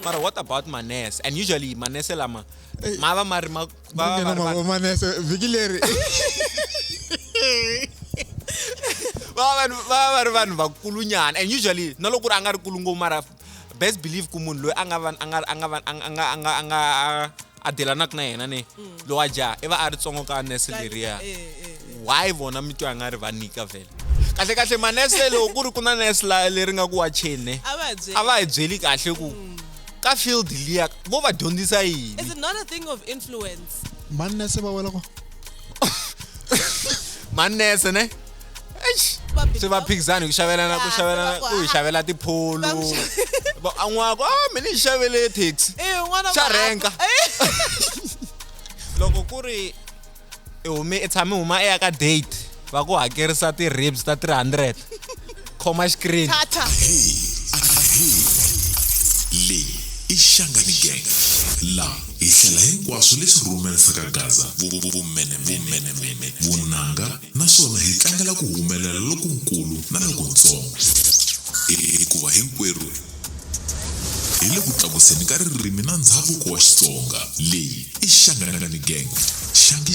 Mara, what about Manes? And usually Manes lama mava mari Manese Vigileri. vanhu vakulunyana, and usually na loko ku ri a nga ri kulu ngopfu mara best believe ku munhu loyi anga adelanaka na yena ne loyi a jaha i va a ri tsongo ka nese leriya. Why vona mi twa nga ri va nika vele kahle manese loko ku ri ku na nese leri nga ku wacheni ne a va hi byeli kahle ku ka field liya vo va dyondzisa yini. Is it not a thing of influence? Manese ba wela ko. Manese ne se va phikizana ku xavela tipholo an'wako mina ni xavele taxi xa renka loko ku ri i tshame huma e ya ka date va ku hakerisa ti-ribs ta 300 khoma screen le i Shangani Gang la i hlela hinkwaswo leswi rhumerisaka Gaza vumene vunanga naswona hi tlangela ku humelela lokukulu na lokuntsongo hikuva hinkwerhu hi le ku tlakuseni ka ririmi na ndhavuko wa Xitsonga. Leyi i Shangani Gang, Shangi.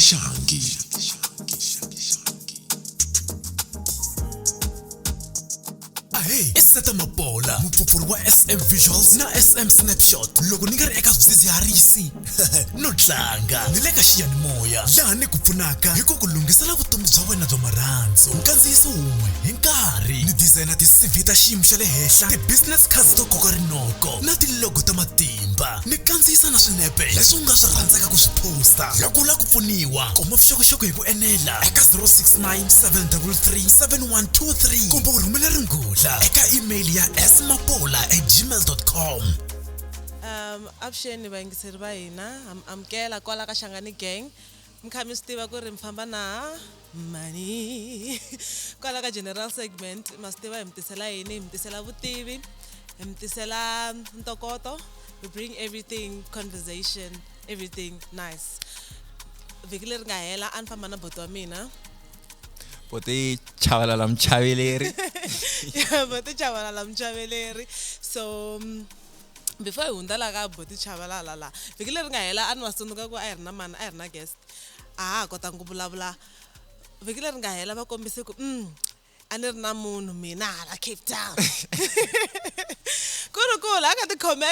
Iseta Mapola mupupuri wa SM Visuals na SM Snapshot loko ni nga ri eka swidzidziharisi no tlanga ni le ka xiyanimoya laha ni ku pfunaka hi ku ku lunghisela vutomi bya wena bya marhandzu, nkandziyiso wun'we hi nkarhi ni designer ti-CV ta xiyimo xa le henhla, ti-business cards to koka rinoko na ti-logo ta matimba, ni kandziyisa na swinepe leswi u nga swi rhandzaka ku swi posta. Loko u lava ku pfuniwa kuma vuxokoxoko hi ku enela eka 069 733 7123 kumbe u rhumela ringula eka email ya smapola@gmail.com. Avuxeni vayingiseri va hina, amukela kwala ka Shangani Gang. Mi kha mi swi tiva ku ri mi famba na money kwala ka general segment, ma swi tiva hi mi tisela yini, hi mi tisela vutivi, hi mi tisela ntokoto. We bring everything, conversation, everything nice. Vhiki leri nga hela a ni famba na boto wa mina bote chavalala mchaveleri bote chavalala mchaveleri. So before I hundza la ka bote chavalala la vhiki leri nga hela a ni wa tsundzuka ku a hi ri na mani, a hi ri na guest a ha kota ku vulavula. Vhiki leri nga hela va kombise ku a ni ri na munhu mina hala Cape Town ku ri cool. A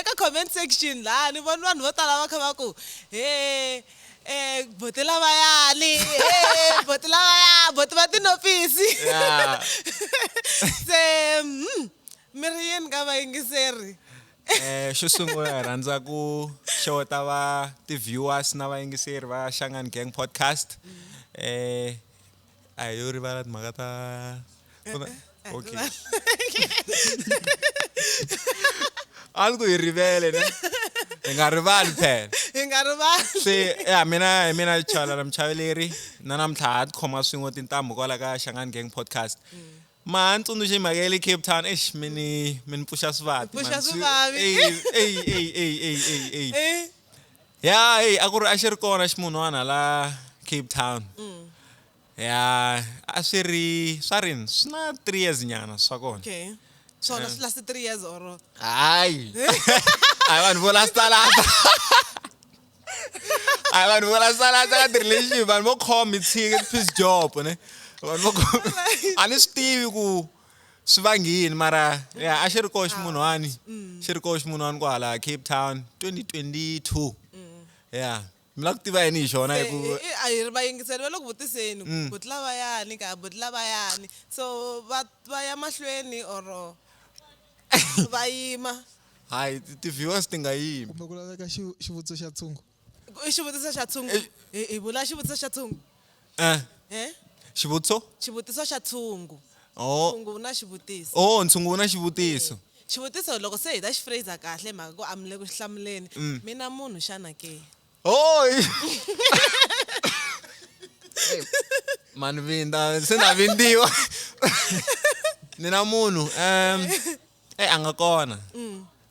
ka comment section laha ni vona vanhu vo tala va kha va ku bote lavayani bote va tinofisi se mi ri yini ka vayingiseri? xo sungula hi rhandza ku xeweta va ti-viewers na vayingiseri va Shangani Gang podcast. A hi yo rivala timhaka ta okay a ni ku hi rivele ne hi nga rivali phela se mina Chavalala Mchaveleri na namuntlha ha tikhoma swin'we tintambu kwala ka Shangani Gang podcast. Ma ni tsundzuxe mhaka ya le Cape Town mi ni pfuxa swivati ya a ku ri a xi ri kona ximunhwana la Cape Town ya a swi ri swa rini swi na 3 years nyana swa kona. Okay, so swi last 3 years or hayi vanhu vo lastalasa vanhu vo lastalasa ka ti-relationship vanhu vo khoma mi tshike peace job ne vanhu vo a ni swi tivi ku swi vangini mara ya a xi ri koho ximunhwani kwahala Cape Town 2022 ya mi la ku tiva yini hi xona hi ku a hi ri vayingiseri va le ku vutiseni ku boti lavayani ka boti lavayani, so va ya mahlweni or va yima? hayi ti-viewers ti nga yimi. Kumbe ku laveka xivutiso xa tshungu. I xivutiso xa tshungu hi vula xivutiso xa tshungu xivutiso xa tshungu. Tshungu na xivutiso. Ntshungu wu na xivutiso. Xivutiso loko se hi ta xi phrase kahle mhaka ku amile ku xi hlamuleni, mina munhu xana ke? mani vinda se na vindiwa ni na munhu a nga kona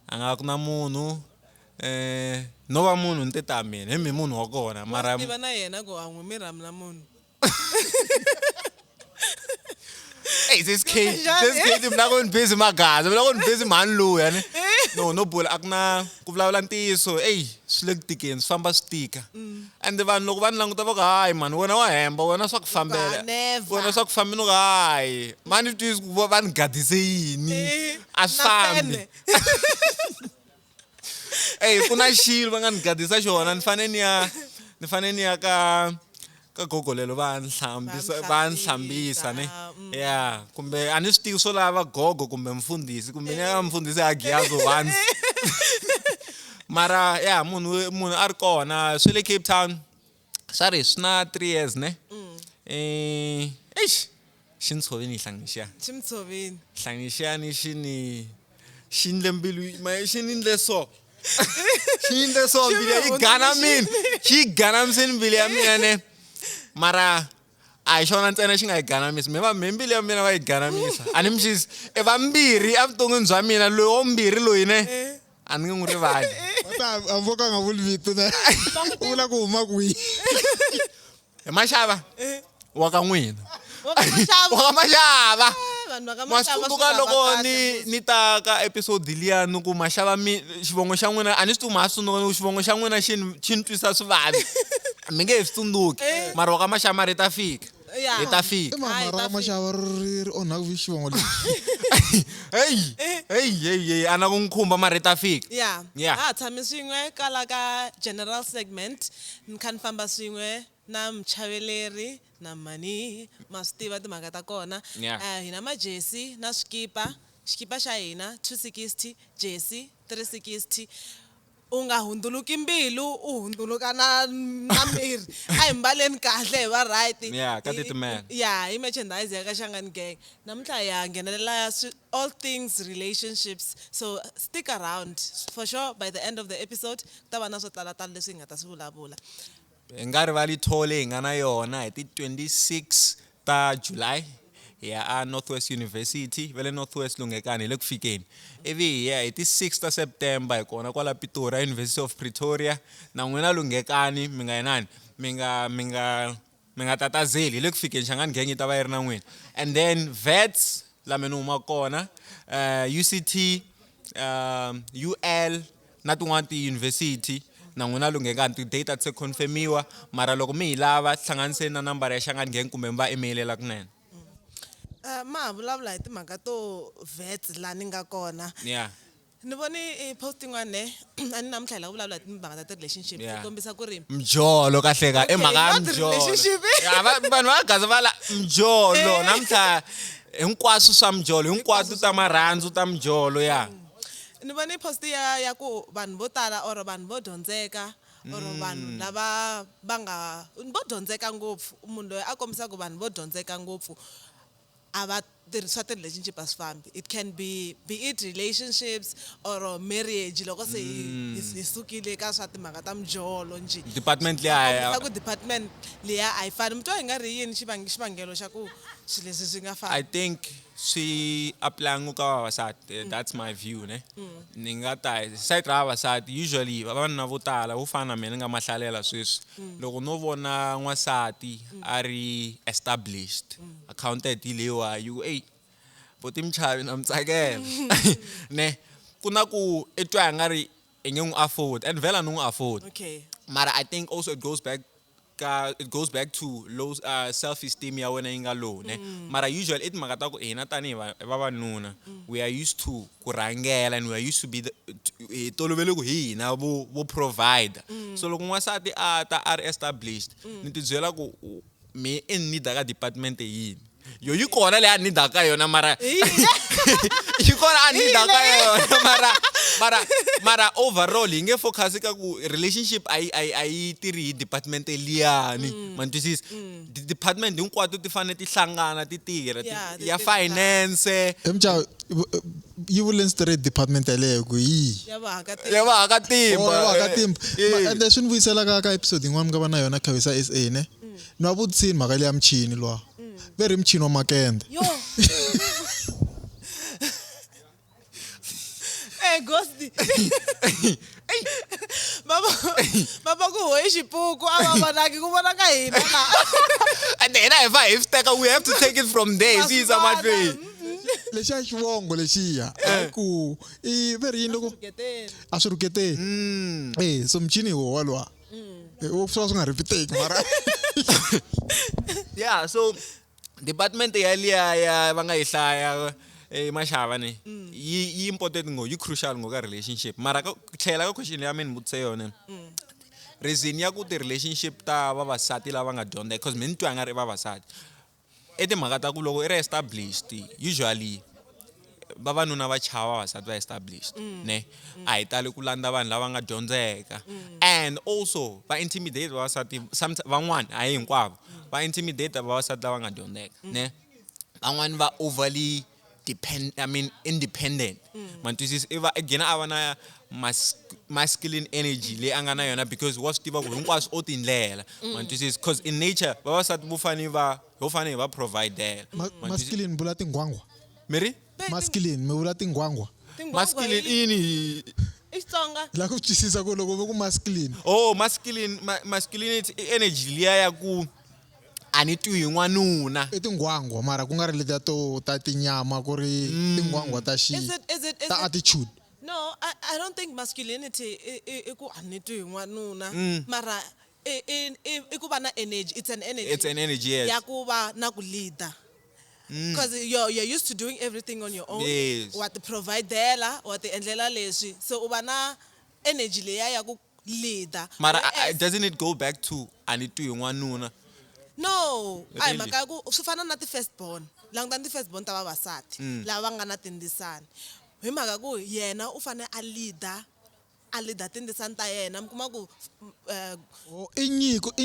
a nga ku na munhu no va munhu ni tita mina hi mi munhu wa kona mara tiva na yena ku a n'wi miramu na munhu this kid mina ku ni busy magaza mina ku ni busy mani luya ne no bula a ku na ku vulavula ntiyiso swi le ku tikeni swi famba swi tika ende vanhu loko va ni languta va ku hayi mani wena wa hemba wena swa ku fambela never. wena swa ku fambeni ku hayi mani twisi ku va ni gadise yini a swi Na fambi pene. ku na xilo va nga ni gadisa xona ni fane ni ya ka gogolelo va ni hlambisa ne ya kumbe a ni swi tivi swo lava gogo kumbe mfundhisi kumbe ni ya mfundhisi a giyazo once mara ya munhu a ri kona swi le Cape Town swa ri swi na 3 years ne xi ni tshoveni hi hlangixiya Chimtshoveni. hlangixiyani xi ndle mbilu xi ni ndle so xi ndle so mbilu yi gana mina xi ganamiseni mbilu ya mina ne mara a hi xona ntsena xi nga yi ganamisa me mbilu ya mina va yi ganamisa a ni mixisi vambirhi evuton'wini bya mina loyi wo mbirhi loyi ne a ni nge n'wi rivali Ambo ka nga vuli vito na. U vula ku huma kwihi? hi Mashava wa ka n'wina Wa ka Mashava. wa ka Mashava Vanhu va ka ma Mashava tsundzuka swi loko vava kahle. ni ta ka episode liyani ku Mashava xivongo xa n'wina a ni swi tivi ma tsundzuka xivongo xa n'wina xi ni twisa swivavi mi nge hi swi tsundzuki mara wa ka Mashava ri ta fika Ya. hi ta fika Mara ra mashava ri onha ku xivongo lexi. hey a na ku n'wi khumba mara hi ta fika Yeah. Yeah. Ha tshame swin'we kala ka general segment ni kha ni famba swin'we na muchaveleri na mani ma swi tiva timhaka ta kona. Yeah. Hi na majesi na xikipa xa hina 260 jesi 360 u nga hundzuluki mbilu u hundzuluka na miri a hi mbaleni kahle hi va right Yeah, ka titimela. ya hi merchandise ya ka Shangani Gang namuntlha hi ya nghenelela all things relationships so stick around for sure by the end of the episode ku ta va na swo talatala leswi hi nga ta swi vulavula hi nga rivali toll leyi hi nga na yona hi ti 26 ta July hi ya a Northwest University va le Northwest Lungekani hi le ku fikeni ivi hi ya hi ti 6 ta September hi kona kwala Pitori University of Pretoria na n'wina Lungekani mi nga inani mi nga tatazeli hi le ku fikeni Shangani Gang yi ta va yi ri na n'wina and then Vets la mi ni huma kona UCT UL na tin'wana ti-university na n'wina Lungekani ti-date a ti se confirmiwa mara loko mi hi lava hlanganiseni na nambara ya Shangani Gang kumbe mi va emailela kunene ma vulavula hi timhaka to vets la ni nga kona yeah ni voni post yin'wana a ni namuntlha hi la ku vulavula hi timhaka ta ti-relationship Yeah. yi kombisa ku ri mjolo kahleka i mhaka ya not mjolo relationship. Ya, vanhu va gaza va la mjolo namuntlha hinkwaswo swa mjolo hinkwato ta marhandzu ta mjolo ya ni vone post ya ku vanhu vo tala or vanhu vo dyondzeka or vanhu lava va nga vo dyondzeka ngopfu munhu loyi a kombisaka vanhu vo dyondzeka ngopfu a va tirhisa ti-relationship a swi fambi it can be it relationships or marriage loko se hi sukile ka swa timhaka ta mjolo njhe department leya kombisa ku department leya a yi fani mi twa hi nga ri yini xivangelo xa ku swilo leswi swi nga I fani think swi apply ngopfu ka vavasati that's my view ne ni nga ta side ra vavasati usually vavanuna vo tala vo fana na mina ni nga mahlalela sweswi loko no vona n'wansati a ri established accounted hi leyiwa you vo timchavi na mitsakela ne ku na ku i twa hi nga ri i nge n'wi afford and vhela ni n'wi afford okay mara I think also it goes back to low self-esteem ya wena yi nga low ne mara usually i timhaka ta ku hina tanihi vavanuna we are used to ku rhangela and we are used to be hi tolovele ku hi hina vo provide so loko n'wansati a ta a ri established ni ti byela ku me i ni need ka department yini yo yi kona leyi a ni need ka yona mara yi kona a ni need ka yona mara overall hi nge focus ka ku relationship ai tirhi hi department liyani man twisisa department hinkwato ti fanele ti hlangana ti tirha Yeah, ya ti- finance Emcha yi vule straight department yaleyo ku yi. ya vaakatiko ya vaakatimba Wakatimba. Ende swi ni vuyisela ka episode yin'wana mi nga va na yona Khavisa SA ne. Ni wa vutisini mhaka leya mchini lwa. Veri mchini wa makende. yo Ghosti. Baba ku hoyi xipuku a va vonaki ku vona ka hina la. and then if I we have to take it from there see some Masivana. mahlweni lexiya xivongo lexiya ku i ve ri yini loko Geteni. a swi rhuketeni so muchini wo walwa wo swi nga repeateki mara Yeah, so department yaliya ya va nga yi hlaya maxava ne yi important ngo yi crucial ngo ka relationship mara ka tlhela ka question ya mina vutise yona reason ya ku ti relationship ta vavasati lava nga dyondza because mina ni twa nga ri vavasati i timhaka ta ku loko i ri established usually vavanuna va chava vavasati va established ne a hi tali ku landza vanhu lava nga dyondzeka and also va intimidate vavasati van'wani a hi hinkwavo va intimidate vavasati lava nga dyondzeka ne van'wani va overly independent man twisisa i va again a va na masculine energy leyi a nga na yona because wa swi tiva ku hinkwaswo o tindlela man twisisa because in nature vavasati vo fane va providela masculine bula tingwangwa miri masculine mi vula tingwangwa masculine ini I Xitsonga. la ku twisisa ku loko ve ku masculine masculinity i energy liya ya ku a ni twi hi n'wanuna i tingwangwa mara ku nga ri letiya to ta tinyama ku ri tingwangwa ta Is it ta attitude No, I don't think masculinity iku anitwi n'wanuna mara iku va na energy, it's an energy. It's an energy, yes. Ya ku va na ku leader. Because you're used to doing everything on your own. Yes. What the providela, what the endlela leswi. So u va na energy leya ya ku leader. mara Whereas- doesn't it go back to a ni twi hi n'wanuna No, ay Really? maka ku swi fana na ti firstborn. Langutani ti firstborn ta vavasati lava nga na tindisani. Hi mhaka ku yena u fane a leader tindisani ta yena mi kuma ku i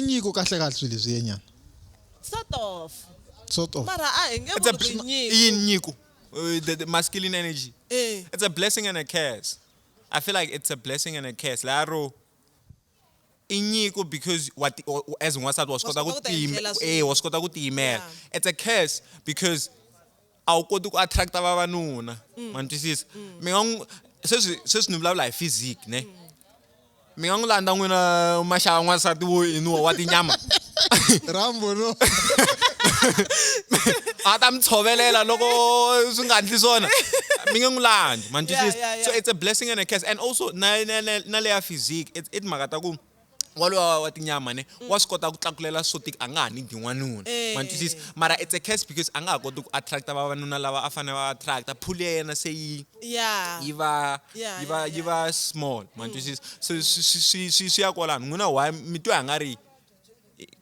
nyiko kahle kahle swilo leswi yenyana sort of mara a hi nge it's a vuli ku i i nyiko. nyiko the masculine energy it's a blessing and a curse I feel like it's a blessing and a curse laro i nyiko because as n'wansati wa swi kota Wa swi kota ku ti endlela swilo. wa swi kota ku tiyimela Yeah. it's a curse because a wu koti ku attracta vavanuna ma ni twisisa mi nga sweswi ni vulavula hi physique ne mi nga n'wi landza n'wina maxava n'wansati wo inuwa wa tinyama rambo no a ta mi tshovelela loko swi nga ndli swona mi nge n'wi landi ma ni twisisa Yeah. so it's a blessing and a curse and also na leya physique i timhaka ta ku walowa wa tinyama ne wa swi kota ku tlakulela swo tika a nga ha nidi n'wanuna ma ni twisisa mara it's a curse because a nga ha koti ku attracta vavanuna lava a fanele va attracta phuli ya yena se yi yi va small ma ni twisisa so swi ya kwalano n'wina why mi twa hi nga ri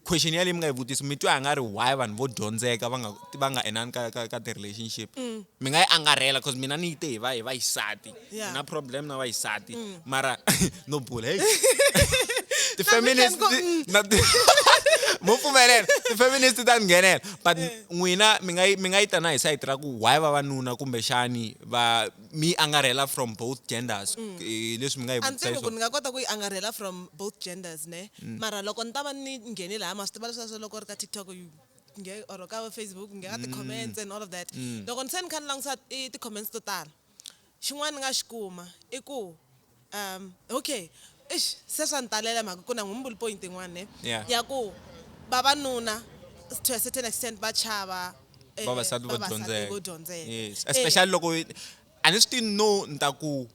question ya leyi mi nga yi vutisa mi twa hi nga ri why vanhu vo dyondzeka va nga enani ka ti-relationship mi nga yi angarhela because mina ni yi te hi va xisati Yeah. na problem na va xisati mara no bula hey ti-feminist mo pfumelela ti-feminist ta ni nghenela but n'wina mi nga yi ta na hi sayiti ra ku why vavanuna kumbexani mi angarhela from both genders leswi mi nga yi a ni vutisa hi tivi ku swona ni nga kota ku yi angarhela from both genders ne mara loko ni ta va ni nghenile laya ma swi tiva leswaku loko ri ka TikTok or ka Facebook nge ka ti-comments and all of that loko ni se ni kha ni langusa ti-comments to tala xin'wana ni nga xi kuma i ku okay se swa ni talela mhaka ku na n'wimbuli point yin'wana ne Yeah. ya ku vavanuna to a certain extent va chava vavasati vo vo dyondzeka dyondzeka yes especially loko a ni swi tivi no ni ta ku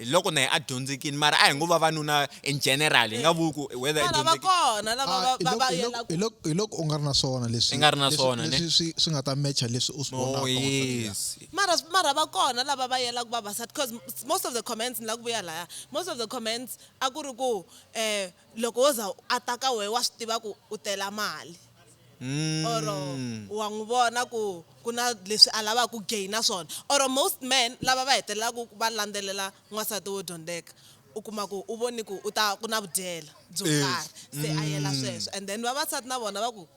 loko na ye a dyondzekini mara a hi ngo vavanuna in general hi nga vuli ku whether i mara va dyondzeki kona lava va yela ku hi loko u nga ri na swona leswi I nga ri na swona, ne? leswi swi nga ta matcha leswi u swi oh vonaka yes mara va kona lava va yelaka vavasati because most of the comments ni la ku vuya laya most of the comments a ku ri ku loko wo za a ta ka wehe wa swi tiva ku u tela mali oro wa n'wi vona ku ku na leswi a lavaka ku gaina swona oro most men lava va hetelelaka va landzelela n'wansati wo dyondzeka u kuma ku u voni ku ku na vudyela byo karhi se a yela sweswo and then vavasati na vona va ku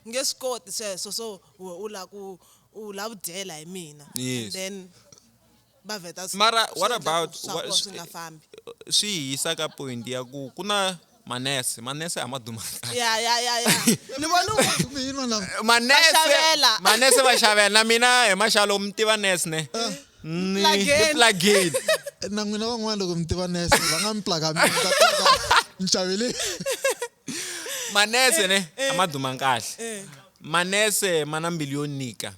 nge swi koti sweswo so u la vudyela hi mina Yes. and then va vheta mara what swi endla about ku swa vona swi nga fambi swi hisa ka point ya ku na manese a ma duma ya ni vona mina na xavela. manese va xavela na mina hi maxalo mi tiva nese ne ni Plug-in. plug-in na n'wina van'wana loko mi tiva nese va nga mi plug-a mina ta plug-a ni xavele manese ne a ma duma kahle manese ma na mbilu yo nika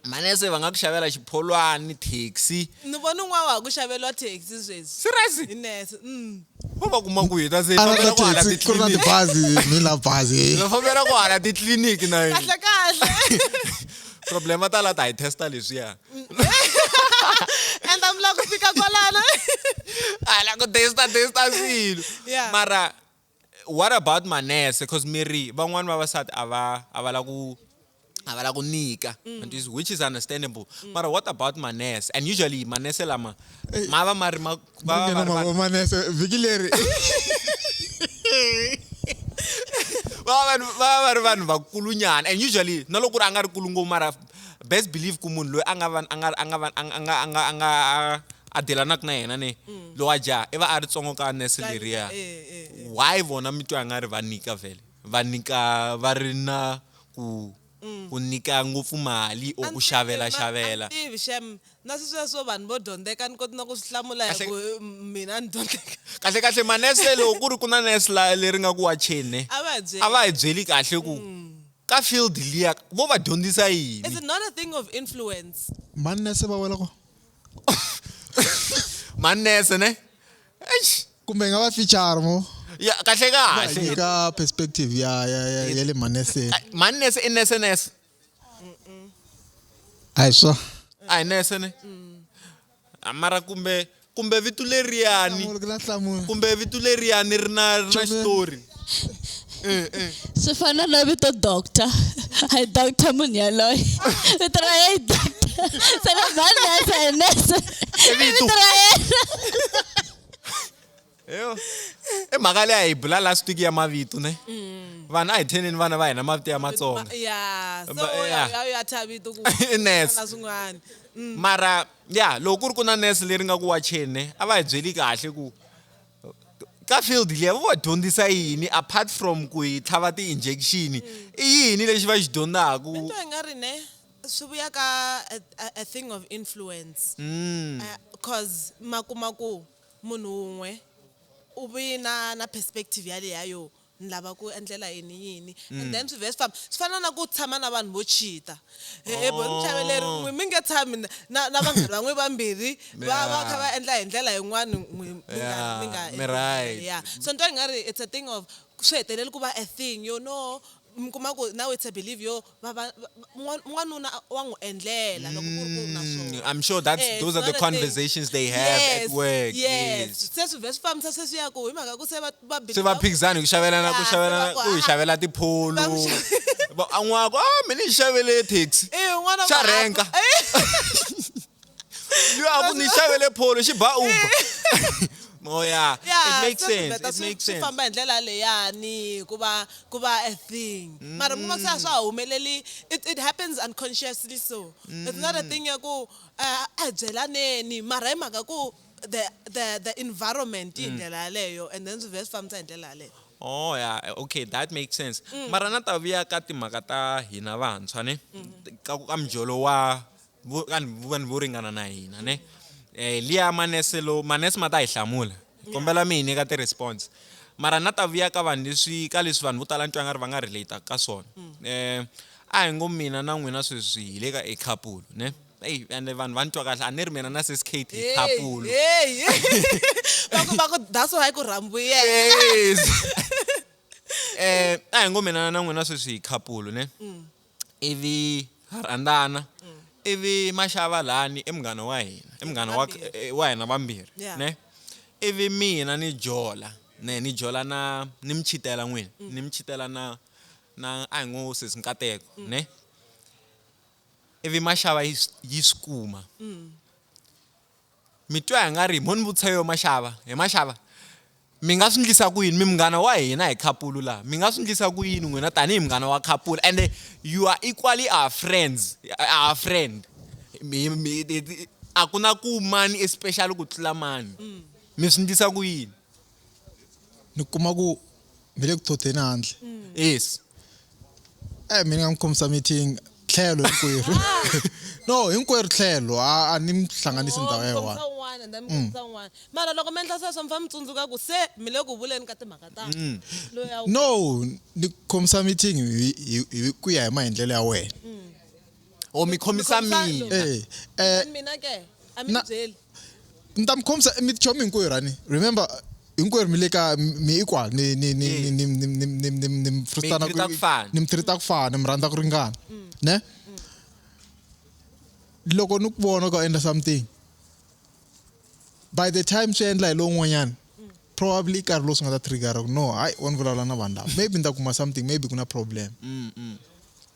manese va nga ku xavela xipholwani taxi ni vona un'wana wa ha ku xaveliwa taxi sweswi serious hi nese vo va kuma ku hita se ala fambela ku hala taxi ku ri na titliliniki tibazi mi la bazi va fambela ku hala titliliniki na yini kahle kahle problema ta la ta hi testa leswiya enda mi lava ku fika kwalano ala ku testa swilo Yeah. mara what about manese because miri van'wani vavasati a va la ku nika which is understandable mara what about manese and usually manese lama ma va ma ri ma manese vhiki leri va ri vanhu vakulunyana and usually na loko ku ri a nga ri kulu ngopfu mara best believe ku munhu loyi a nga a delanaka na yena ne lowu a jaha i va a ri tsongo ka nese leriya why vona mi twa nga ri va nyika vhele va nyika va ri na ku nyika ngopfu mali or ku xavela tivi shem na sweswo vanhu vo dyondzeka ni koti na ku swi hlamula hi ku mina ni dyondzeka kahle manese loko ku ri ku na nese leri nga ku wa chene a va hi byeli. a va hi byeli kahle ku ka field liya vo va dyondzisa Is yini it not a thing of influence? manese va wela ko manese ne eish kumbe nga va feature mo ya kahle kahle nyika perspective ya le manese manese i nese a hi swa a hi nese ne mara kumbe vitu leriyani kumbe vitu leriyani ri na xitori swi fana na vito doctor a hi doctor munhu yaloye vito ra yena hi doctor se na manese hi nese i vito ra yena i mhaka leyi a hi bula last week ya mavito ne vanhu a hi theneni vana va hina mavito ya matsonga Yeah, so Yeah. ya thabito ku I nurse. na swin'wana. mara ya loko ku ri ku na nese leri nga ku wa chene a va hi byeli kahle ku ka field liya vo va dyondzisa yini apart from ku hi tlhava ti-injection i yini lexi va xi dyondzaka Into i nga ri ne swi vuya ka a thing of influence. Cause makumaku munhu un'we u vi na perspective ya leyayo ni lava ku endlela yini and then swi fana na ku tshama na vanhu vo cheata muchaveleri mi nge tshami na vanghana van'we vambirhi va kha va endla hi ndlela yin'wani mi nga mi right. yeah so nto i nga ri it's a thing of swi heteleli ku va a thing you know mi kuma ku now it's a believe yo n'wanuna wa n'wi endlela loko ku ri ku na swona I'm sure those are the conversations they have at work. yes se swi vhe swi fambisa sweswiya ku hi mhaka ku se va Se va phikizana ku xavelana ku hi xavela tipholo. An'wako mina ni xavele taxi. n'wana Xa renka. Yo a ku ni xavele pholo xi ba Uber. Oh yeah, it makes sense. It makes sense. Famba hi ndlela leyani ku va a thing. Mara mu nga swa humeleli it happens unconsciously so. It's not a thing ya ku a byelaneni mara hi mhaka ku the environment in ndlela leyo and then swi vhe swi fambisa hi ndlela leyo. Oh yeah, okay, that makes sense. Mara na ta vuya ka timhaka ta hina vantshwa ne ka mjolo wa vanhu vo ringana na hina ne liya manese ma ta hi hlamula kombela mi hi nyika ti-response mara na ta vuya ka vanhu ka leswi vanhu vo tala ntwa nga ri va nga relate ka swona a hi ngo mina na n'wina sweswi hi le ka a couple ne ende vanhu va ntwa kahle a ni ri mina na sis Kate hi couple Baku that's why ku rambuye. yes a hi ngo mina na n'wina sweswi hi couple ne ivi rhandzana ivi maxava lani i munghana wa hina i munghana wa hina vambirhi ne ivi mina ni jola ni jola na ni mi chitela n'wina ni mi chitela na a hi ngo sesi nkateko ne ivi maxava yi skuma mi twa hi nga ri mo ni vutisa yo maxava mi nga swi ndlisa ku yini mi munghana wa hina hi couple laha mi nga swi ndlisa ku yini n'wina tanihi munghana wa couple and you are equally our friends our friend a ku na ku mani especially ku tlula mani mi swi ndlisa ku yini ni kuma ku mi le ku thotheni handle yes mina nga mi khomisa meeting tlhelo hinkwerhu no hinkwerhu tlhelo a ni mi hlanganisi ndhawu ya one Mara loko mi endla sweswo mi fa mi tsundzuka ku se mi le ku vuleni ka timhaka ta loya no ni khomisa meeting hi ku ya hi maendlelo ya wena o mi khomisa mina mina ke a mi Na- byeli ntamkhomisa mi chomi hinkwerhu ani remember hinkwerhu mi le ka mi equal ni frustana Mi treat-a ku fana. ni mi treat-a ku fana mi rhandza ku ringana ne loko ni ku vona ka endla something by the time swi endla hi lowun'wanyana probably nkarhi lowu swi nga ta trigger no hayi wa ni vulavula na vanhu lava maybe ni ta kuma something maybe ku na problem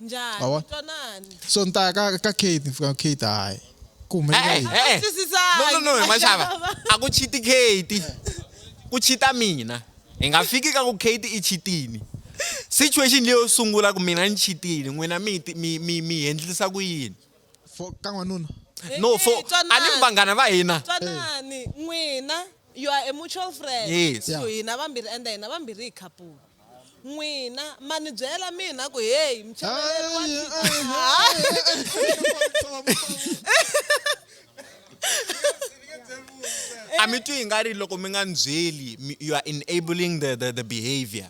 njani Awa. twanani so ni ta ya ka Kate ni fika ka Kate hayi ku humelela yini no mashava a ku chiti Kate ku chita mina hi nga fiki ka ku Kate i chitini situation leyo sungula ku mina ni chitini n'wina mi hendlisa ku yini ka n'wanuna no for ani vanghana va hina twanani n'wina you are a mutual friend Yes. so hina vambirhi ende hina vambirhi hi couple n'wina ma ni byela mina ku hey mchaveleri wa a mi twi hi nga ri loko mi nga ni byeli you are enabling the behavior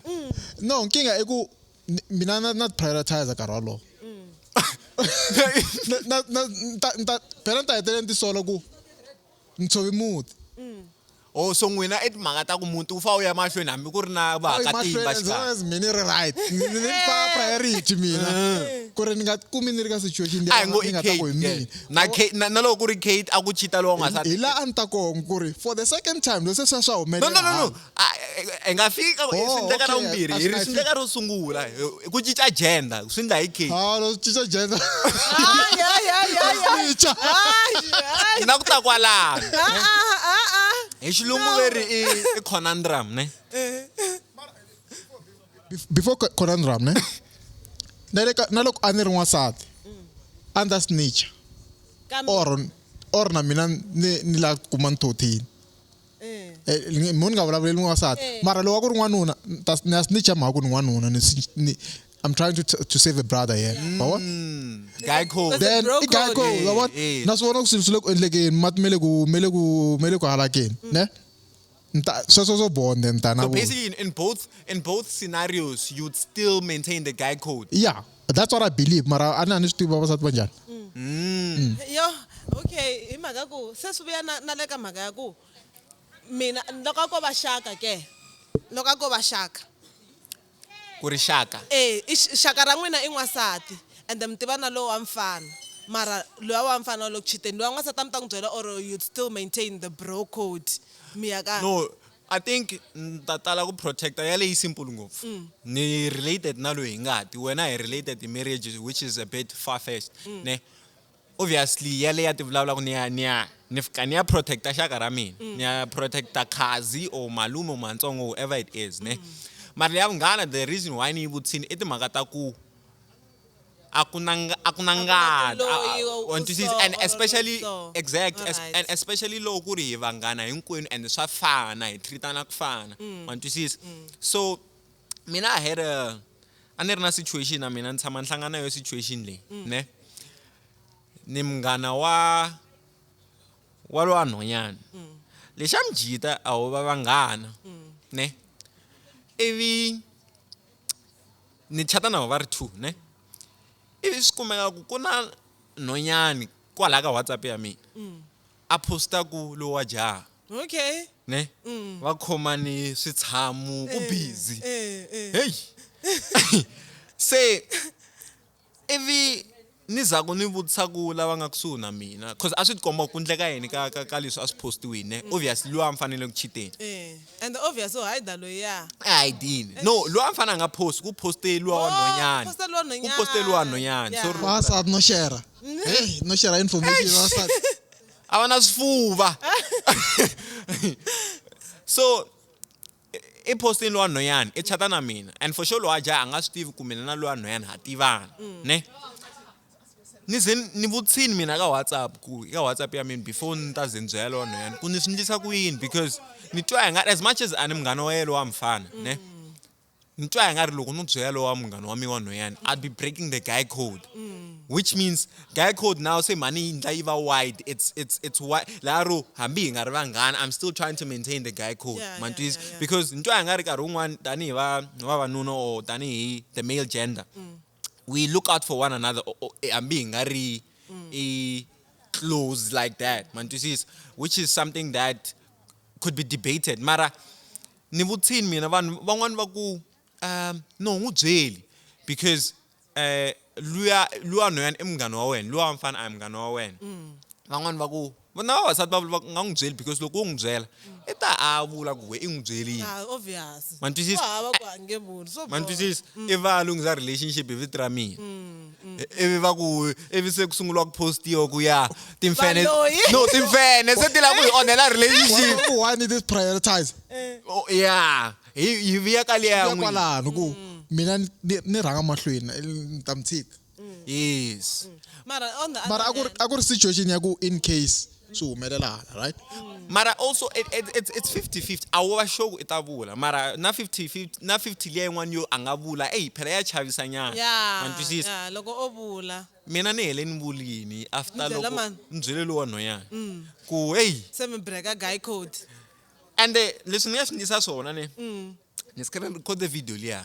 no nkinga i ku mina na prioritize nkarhi walowo phela ni ta hetelela ni tisola ku ni tshove muti o so n'wina i timhaka ta ku muti wu fa wu ya mahlweni hambi ku ri na vaakatimba as long as mina ni ri right ni fa priority mina ku ri ni nga kumi ni ri ka situation a hi ngo leyi i nga ta ku hi Kate mina na loko ku ri Kate a ku chita lowu nga sa hi la a ni ta kona ku ri for the second time leswi swa no humelela hi nga fika Oh, swi endleka ra okay, vumbirhi a hi swi ri nga swi endleka ro sungula ku cinca gender swi endla hi Kate lo cinca gender ya hi na ku ta kwalano hi xilungu leri i conundrum ne before conundrum ne na loko a ni ri n'wansati a ni ta snitch or na mina ni la ku kuma nthotini munhu nga vulavuleli n'wansati mara loko a ku ri n'wanuna ni ya snitcha mhaka ku ni n'wanuna I'm trying to save a brother here bawa guy code then bro i guy code. code bawa na swi vona ku swilo swi le ku endlekeni mati me le ku halakeni ne sweswo bonde ni ta na so vona. basically in both scenarios you'd still maintain the guy code Yeah, that's what I believe. Mara ani swi tivi vavasati va njhani. yo okay hi mhaka ku se swi vuya na le ka mhaka ya ku mina loko a ko va xaka ke loko a ko va xaka ku ri xaka xaka ra n'wina i n'wansati ende mi tiva na lowu wa mfana mara loyi wa mfana loko chiteni loyi wa n'wansati a mi ta n'wi byela or you'd still maintain the bro code mi ya ka no I think ta tala ku protecta ya leyi simple ngopfu ni related na loyi hi ngati wena hi related in marriage which is a bit far fetched ne obviously ya leyi ya ti vulavula ku ni fika ni ya protecta xaka ra mina ni ya protecta khazi or malume or matsongo whoever it is ne mara leya vunghana the reason why ni yi vutisini i timhaka ta ku a ku na ngati loyi want to see so and or especially so. exact Alright. and especially loko ku ri hi vanghana hinkwenu and swa fana hi treatana ku fana want to see so mina I had a ni ri na situation na mina ni tshama ni hlangana na yo situation leyi ne ni munghana wa lowa nhwanyana lexi a mi jita a ho va vanghana ne ivi ni chata na va ri two ne ivi swi kumeka ku na nhwanyani kwalaha ka WhatsApp ya mina a posta ku lowu wa jaha okay ne va khomani switshamu ku busy hey se ivi ni za ku ni vutisa ku lava nga kusuhi na mina cause a swi tikomba ku endleka yini ka leswi a swi postiwini ne obviously loyi a mi fanele ku chiteni and obvious so hayi da loyi ya a hi dini no loyi a mi fanele a nga post ku poste luwa wa nhwanyani poste luwa wa nhwanyani. ku poste luwa wa nhwanyani Yeah. so Vavasati no share. Hey, no share information vavasati. a va na swifuva so i postini lowa nhwanyani i chata na mina and for sure lowa jaha a nga swi tivi ku mina na lowa nhwanyani ha tivana ne ni ze ni vutisini mina ka WhatsApp ya mina before ni ta ze ni byela lowa nhwanyani ku ni swi endlisa ku yini because ni twa hi nga as much as a ni munghana wa yena lowa mfana ne ni twa hi nga ri loko no byela lowa munghana wa mina wa nhwanyani I'd be breaking the guy code which means guy code now say mani yi ndla yi va wide it's wide laro hambi hi nga ri vanghana I'm still trying to maintain the guy code Yeah, man yeah, yeah. because ni twa hi nga ri nkarhi wun'wani tanihi vavanuna or tanihi the male gender we look out for one another. I'm being very close like that, man. Which is something that could be debated. Mara, nivutsini mina van'wani va ku no ngubyeli because luya noyani I munghana wa wena, luya mfana a hi munghana wa wena. Van'wani va ku na vavasati va nga n'wi byeli because loko u n'wi byela I ta vula ku we I n'wi byerile. Obvious. Man twisisa? Hava ku hange munhu. So Man twisisa? I va lunghisa relationship hi vito ra mina. Ivi va ku ivi se ku sungula ku postiwa ku ya timfene se ti la ku hi onhela relationship. Why need this prioritize? Oh, yeah. Hi viya ka liya Ya kwalano ku mina ni rhanga mahlweni ni ta mi tshika. Yes. Mara on the Mara other a ku ri situation ya ku in case swi humelela, right? Mara also it's 50-50. A wo va sure ku I ta vula. Mara na 50-50 na 50 liya yin'wana yo a nga vula phela ya chavisa nyana. Man twisisa? yeah, loko o vula. Mina ni hele ni vulini after Byela loko mani? ni byele lowa nhwanyana ku Se mi breaka guy code. and leswi ni nga swi ndlisa swona ni screen record the video liya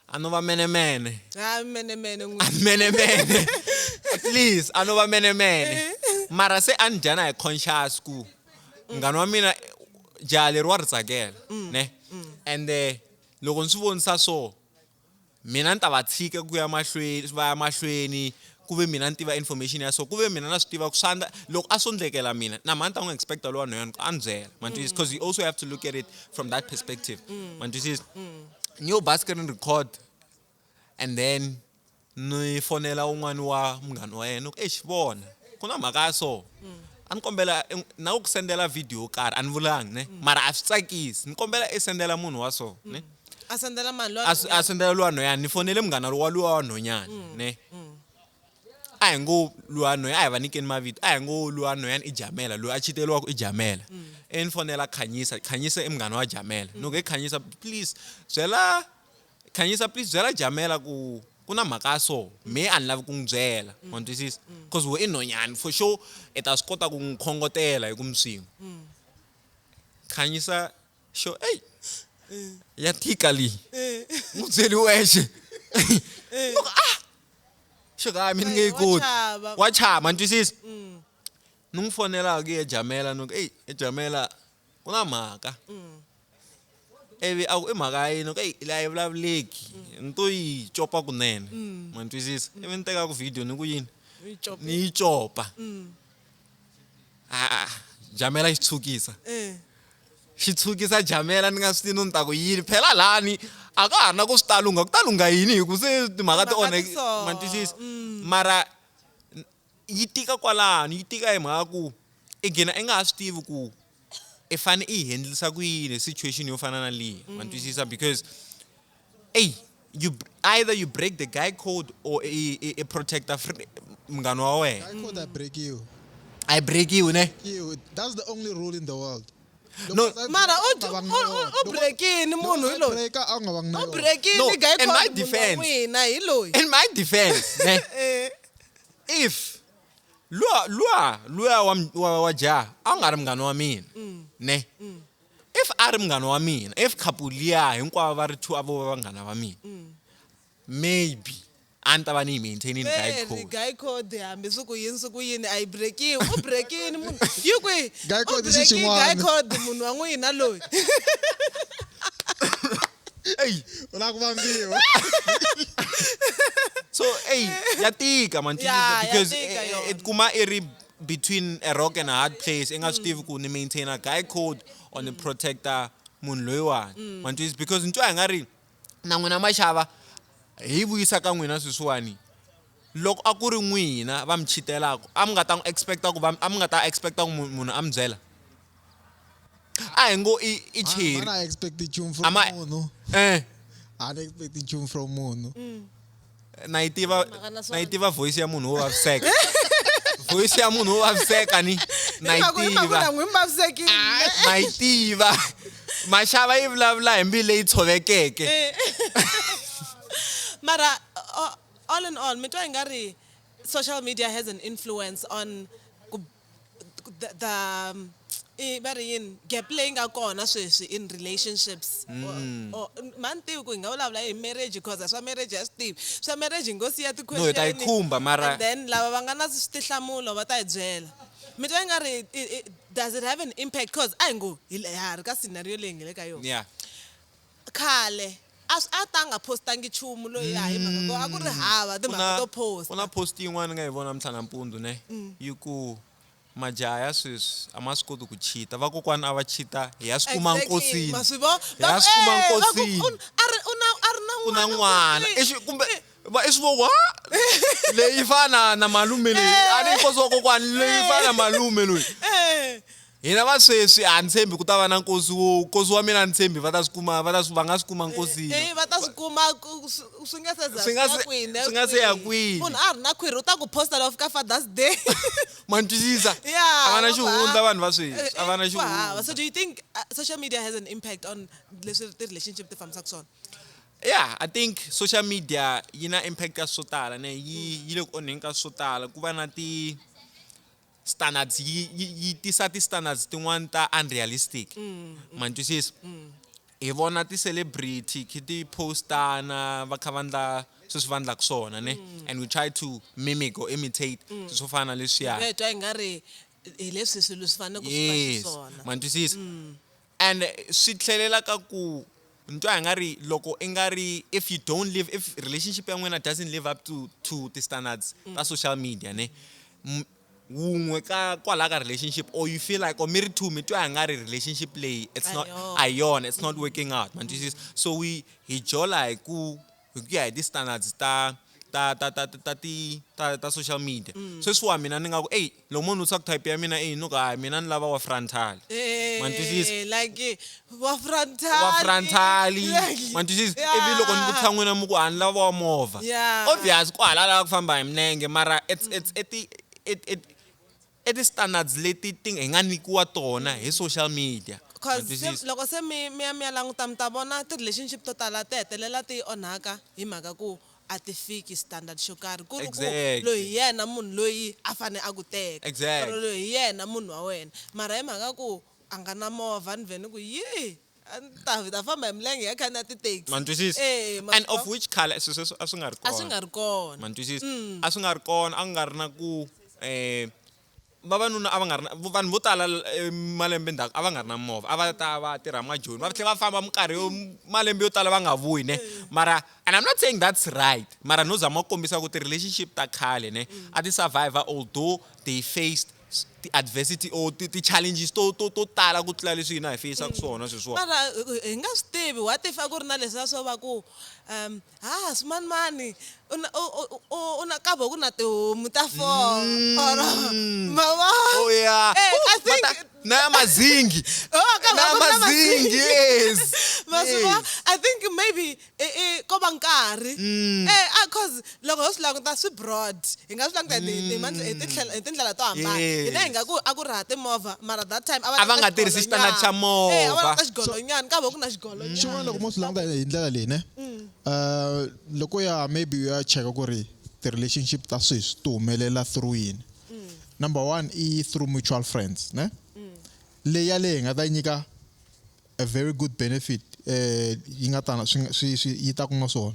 a no va menemene Mene menemene at least a no va menemene mara se a ni dyana hi conscious ku munghana wa mina jaha leri wa ri tsakela ne and loko ni swi vonisa so mina ni ta va tshika ku ya mahlweni va ya mahlweni ku ve mina ni tiva information ya so ku ve mina na swi tiva ku swandla loko a swo ndlekela mina na mani ta n'wi expecta lowa nhwanyana ku a ni byela man twisisa because you also have to look at it from that perspective man twisisa ni yo ba screen record and then ni fonela un'wana wa munghana wa yena ku vona ku na mhaka ya so a ni kombela na ku sendela video yo karhi a ni vulangi ne mara a swi tsakisi ni kombela I sendela munhu wa so ne Asendela mani lo. a sendela lowa nhwanyana ni fonele munghana wa luwa wa nhwanyana ne a hi ngo luwa nhwanyana a hi va nikeni mavito a hi ngo luwa nhwanyana I Jamela loyi a chiteliwaku I Jamela ni fonela Khanyisa I munghana wa Jamela no ke Khanyisa please byela Jamela ku na mhaka ya so me a ni lavi ku n'wi byela ma twisisa because we I nhwanyana for sure I ta swi kota ku n'wi khongotela hi ku miswin'we Khanyisa sure ya tika leyi n'wi byeli wexe sure mina nge yi koti wa chava ma twisisa ni n'wi fonela ke Jamela no ku Jamela ku na mhaka ivi a ku I mhaka ya yini ku la yi vulavuleki ni to yi copa kunene ma twisisa ivi ni teka ku video ni ku yini ni yi copa Jamela xi tshukisa xitshukisa Jamela ni nga swi tivi no ni ta ku yini phela lani a ka ha ri na ku swi ku ta lungha yini hi ku se timhaka ti onheke ma twisisa mara yi tika kwalano yi tika hi mhaka ku I gina I nga ha swi tivi ku I fane I handlisa ku yini situation yo fana na leyi ma twisisa because either you break the guy code or I protecta munghana wa wena I call that break you. I break you ne That's the only rule in the world. No, Mara o breakini munhu hi loyi. Breaka a nga va na O yona. breakini guy in my code defense. wina hi loyi. in my defense ne if luya wa jaha a nga ri munghana wa mina ne if a ri munghana wa mina if couple liya hinkwavo va ri two avo va vanghana va mina maybe a ni ta va ni yi maintaining guy code Guy code hambi suku yini a yi breakiwi o breakini munhu yi kwi Guy code o i xi breakini xin'wana. guy code munhu wa n'wina loyi. U lava ku vambiwa. so ya tika man Ya because tika yona. it kuma I ri between a rock and a hard place I nga swi tivi ku ni maintain a guy code or ni protecta munhu loyiwani man twisisa because ntwa hi nga ri na n'wina maxava hi vuyisa ka n'wina sweswiwani loko a ku ri n'wina va mi chitelaka a mi nga ta n'wi expecta ku a mi nga ta expecta ku munhu a mi byela a hi ngo I cheri Mana expect nchumu from Ama- munhu. A ni expect nchumu from munhu. na yi tiva voice ya munhu wo vaviseka voice ya munhu wo vaviseka ni na yi tiva n'wi vavisekile. na yi tiva maxava yi vulavula hi mbilu leyi tshovekeke Mara all in all mi twa hi nga ri social media has an influence on gap leyi nga kona sweswi in relationships mani tivi ku hi nga vulavula hi marriage because swa marriage ya swi tivi swa marriage hi ngo siya No, hi ta yi khumba, mara- and then lava va nga na tinhlamulo va ta hi byela mi twa yi nga ri does it have an impact because a hi ngo ha ri ka scenario leyi nge le ka yona Yeah. khale a ta nga postangi nchumu loyi a hi mhaka ko a ku ri hava timhaka to posta Kuna post yin'wana nga yi vona mtlhana mpundzu ne yi ku majaha ya sweswi a ma swi koti ku cheat vakokwana a va cheat hi ya swi kuma nkosini ma swi vo Ya swi kuma nkosini. a ri na ku na n'wana kumbe i swi vo wa leyi fana na malume leyi a ni nkosi wa kokwani leyi fana na malume loyi hina va sweswi a ni tshembi ku ta va na nkosi wa mina a ni tshembi va ta swi kuma va nga swi kuma nkosini va ta swi kuma swi nga se Swi nga se ya kwini. munhu a ri na khwiri u ta ku posta loko fika Father's Day ma ni twisisa Yeah, a va na va xihundla va- vanhu va sweswi a va na ku hava. xihundla So do you think social media has an impact on leswi ti-relationship ti fambisaka swona yeah I think social media yi na impact ka swo tala ne yi le ku onheni ka swo tala ku va na ti standards yi tisa ti standards tin'wana ta unrealistic ma ni twisisa hi vona ti-celebrity khi ti postana va kha va ndla sweswi va ndlaka swona ne and we try to mimic or imitate swilo swo fana na leswiya hi twa hi nga ri hi leswi swilo swi fanele ku swi va yes xiswona ma ni twisisa and swi tlhelela ka ku ni twa hi nga ri loko i nga ri if relationship ya n'wina doesn't live up to the standards ta social media ne wun'we ka kwala ka relationship or you feel like or mi ri two mi twa hi nga ri relationship leyi it's not ayona it's not working out man twisisa so hi jola hi ku ya hi ti-standards ta social media sweswiwa mina ni nga ku eyi loko munhu u type ya mina no ka mina ni lava wa frontal ma ni twisisa like wa frontali wa frontali ma ni twisisa ivi loko ni vutisa n'wina mi ku a ni lava wa movha Yeah. obvious ku halala ku famba hi milenge mara it's ti-standards leti hi nga nyikiwa tona hi social media ma ni because twisisa loko se mi ya languta mi ta vona ti-relationship to tala ti hetelela ti onhaka hi mhaka ku a ti fiki standard xo karhi ku ri ku Exactly. loyi yena munhu loyi a fane a ku teka Exactly. or loyi yena munhu wa wena mara hi mhaka ku a nga na movha ni vhene ku yi a ni ta famba hi milenge ya khandziya ti-taxi ma ni twisisa ma and swi of which color sweswo a swi nga ri a swi kona nga ri kona ma ni twisisa a swi nga ri kona a nga ri na ku vavanuna a va nga ri na vanhu vo tala malembe ndzhaku a va nga ri na movha a va ta va tirha majoni va tlhela va famba minkarhi malembe yo tala va nga vuyi ne mara and I'm not saying that's right mara no zama ku kombisa ku ti-relationship ta khale ne a ti survivor although they faced ti-adversity or ti-challenges to tala ku tlula leswi hina hi faceaka swona sweswiwa mara hi nga swi tivi what if a ku ri na leswiya swo va ku swimanimani u na kavo ku na tihomu ta four or mama oh yeah I think na ya mazingi na ya mazingi yes I think maybe ko va nkarhi cause loko ho swi languta swi broad hi nga swi languta hi tindlela to hambana hina hi nga ku a ku ri ha timovha mara that time A va nga tirhisi standard xa movha. a va na xigolonyana ka va ku na xigolonyana xin'wana loko mo swi languta hi ndlela leyi ne loko ya maybe u ya cheka ku ri ti-relationship ta sweswi ti humelela through yini number one i through mutual friends ne leyi yaleyi hi nga ta nyika a very good benefit yi nga ta yi ta ku na swona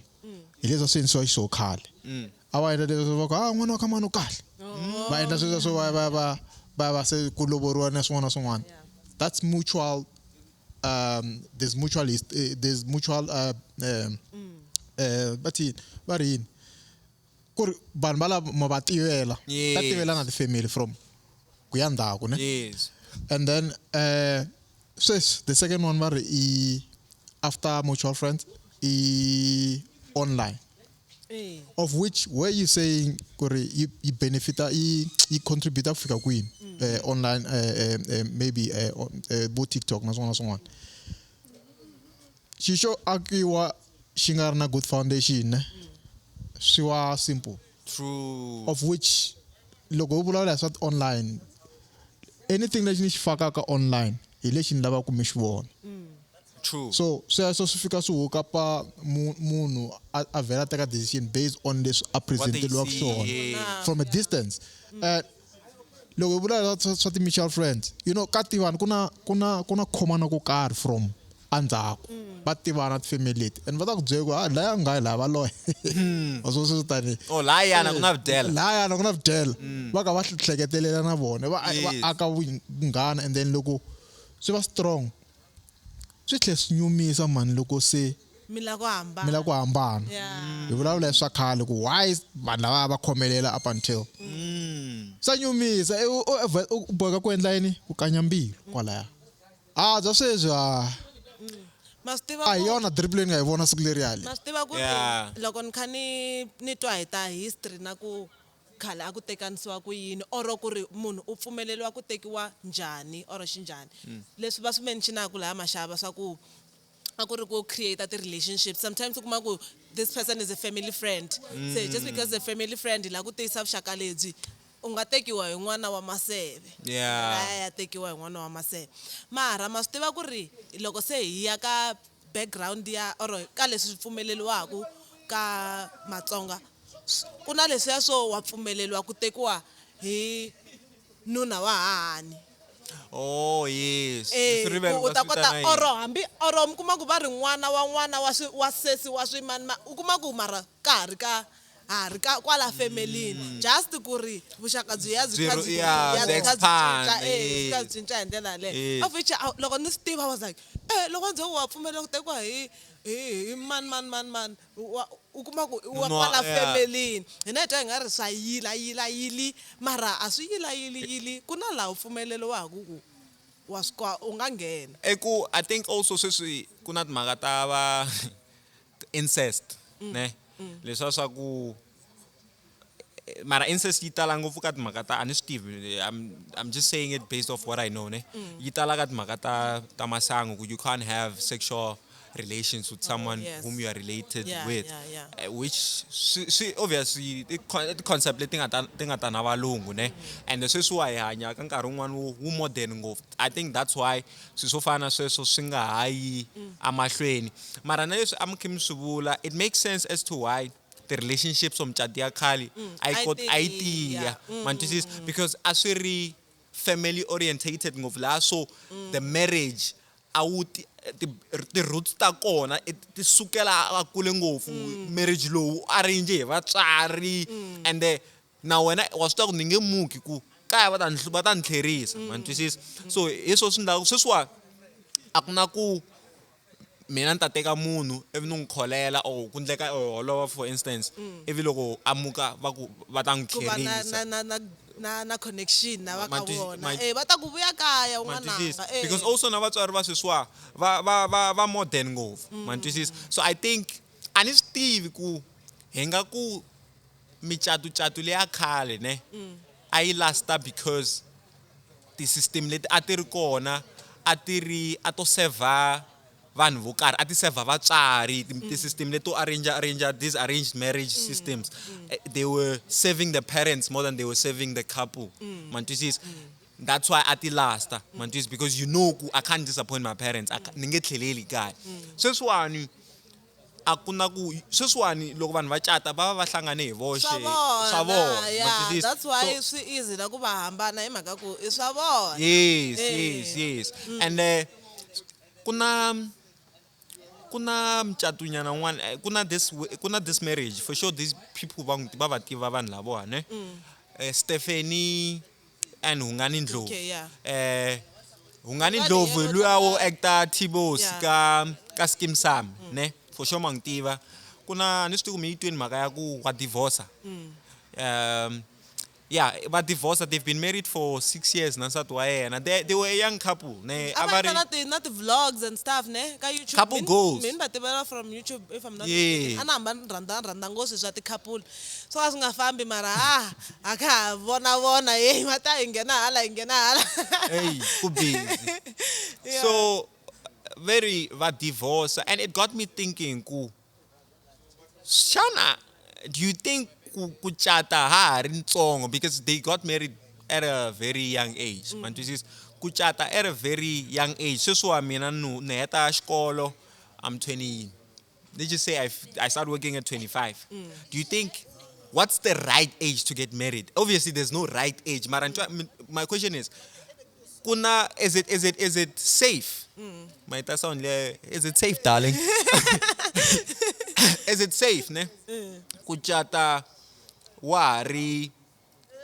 hi leswi swi endlisiwa xiswo khale a va endla leswi va ku n'wana wa ka mani u kahle va endla sweswo swo va se ku lovoriwa na swin'wana na swin'wana that's mutual there's mutual va ri yini ku ri vanhu va lava ma va tivela va tivelana ti-family from ku ya ndzhaku ne yes and then the second one va ri after mutual friends online of which where you saying ku ri yi benefita yi contributa ku fika kwini online maybe bo TikTok na swin'wana na swin'wana xixo akiwa xi nga ri na good foundation ne swi wa simple true of which loko u vulavula hi swa online anything lexi ni xi fakaka online hi lexi ni lavaka ku mi xi vona true so sweswo swi fika swi hukapa munhu a vhela teka decision based on leswi a presenteliwaka swona from a distance loko hi vula swa ti-mutual friends you know ka tivana kuna khomana ko karhi from andzhaku va tivana tifamily leti and va ta ku byela ku laya nga hi lava va loya swo swi tani Oh, layana ku na vudela. laya ku na vudela va ka va hleketelela na vona va aka vunghana and then loko swi va strong swi tlhe swi nyumisa mani loko se mila ku hambana mila ku hambana Yeah. hi vulavula swa khale ku why vanhu lava va khomelela up until swa nyumisa u boheka ku endla yini ku kanya mbilu kwalaya bya sweswi ma swi tiva a hi ku- yona drip leyi ni nga yi vona siku leriyali ma swi tiva ku ri Yeah. loko ni kha ni twa hi ta history na ku khale a ku tekanisiwa ku yini oro ku ri munhu u pfumeleriwa ku tekiwa njhani oro xinjhani leswi va swi mentionaku laha maxava swa ku a ku ri ku create ti-relationships sometimes u kuma ku this person is a family friend se just because a family friend hi la ku tiyisa vuxaka lebyi u nga tekiwa hi n'wana wa maseve Yeah. ya tekiwa hi n'wana wa maseve mara ma swi tiva ku ri loko se hi ya ka background ya or ka leswi pfumeleliwaku ka matsonga ku na leswiya swo wa pfumeleliwa ku tekiwa hi nuna wa hahani Oh, yes. ku u ta kota Swi oro hambi oro mi kuma ku va ri n'wana wa sesi wa swimani u kuma ku mara ka ha ri ka kwala femelini just ku ri vuxaka byi ya byi kha byi- Yeah, ya byi byi kha byi expand, cinca, byi kha yes. byi cinca hi ndlela Yes. leyo of which loko ni swi tiva I was like loko ndzo wa pfumelela ku tekiwa hi mani u kuma ku wa No, kwala yeah. femelini hina hi twa hi nga ri swa yili mara a swi yili ku na laha u pfumeleliwaku ku wa u nga nghena I think also sweswi ku na timhaka ta va incest ne leswiya swa ku mara incest yi tala ngopfu ka timhaka ta a ni swi tivi I'm just saying it based off what I know ne yi tala ka timhaka ta masangu ku you can't have sexual relations with someone yes. whom you are related Yeah, with yeah. which obviously concept leti nga ta na valungu ne and sweswi wa hi hanya ka nkarhi wun'wani wu modern ngopfu I think that's why swilo swo fana na sweswo swi nga ha yi amahlweni mara na leswi a mi kha mi swi vula it makes sense as to why the relationships mucati ya khale a yi tiya man twisisa because a swi ri family orientated ngopfu laha so the marriage a wu ti roots ta kona ti sukela a kule ngopfu marriage lowu arrange hi vatswari and na wena wa swi tiva ku ni nge muki ku kaya va ta ni tlherisa man twisisa so hi swo swi endlaka sweswiwa a ku na ku mina ni ta teka munhu ivi ni n'wi kholela or ku ndleka holova for instance ivi loko a muka va ta n'wi ku va tlherisa na connection na va ka Ma twi- vona ma- va ta ku vuya kaya Man twisisa? n'wananga Because also na vatswari va sweswiwa va modern ngopfu man twisisa so I think a ni swi tivi ku hi nga ku micatu leya khale ne a yi lasta because ti-system leti a ti ri kona a to serva vanhu vo karhi a ti serva vatswari ti-system leto arrange these arranged marriage systems they were serving the parents more than they were serving the couple man twisisa that's why a ti lasta man twisisa because you know ku I can't disappoint my parents ni nge tlheleli kaya sweswiwani a ku na ku sweswiwani loko vanhu va cata va va hlangane hi voxe swa vona man yeah twisisa? that's why So- swi easy na ku va hambana hi mhaka ku i swa vona yes and kuna mcatunyana n'wana kuna this marriage for sure these people va va tiva vanhu lavowa ne Stephanie and Hungani Ndlovu Okay, yeah. Hungani Hungani Ndlovu yena luya wo utata- actor Tibos Yeah. ka Skeem Saam ne for sure mangitiva kuna ni swi tivi ku mi yi tweni mhaka ya ku wa divorce yeah va divorce they've been married for 6 years na nsati wa yena they were a young couple ne a a va va endla ri na ti-vlogs and stuff ne ka YouTube Couple goals. mini va tivela from YouTube if I'm not Yeah. mistaken. a ni hamba ni rhandza ngopfu swa ti-couple swo ka swi nga fambi mara a kha ha vona yeyi va ta hi nghena hala hey ku busy so very va divorce and it got me thinking ku shana do you think ku cata ha ri ntsongo because they got married at a very young age man twisisa ku cata at a very young age sweswiwa mina ni heta xikolo I'm 20 let's just say I started working at 25 do you think what's the right age to get married? Obviously, there's no right age. My question is, is it safe? Is it safe, darling? Is it safe, ne? Kuchata wari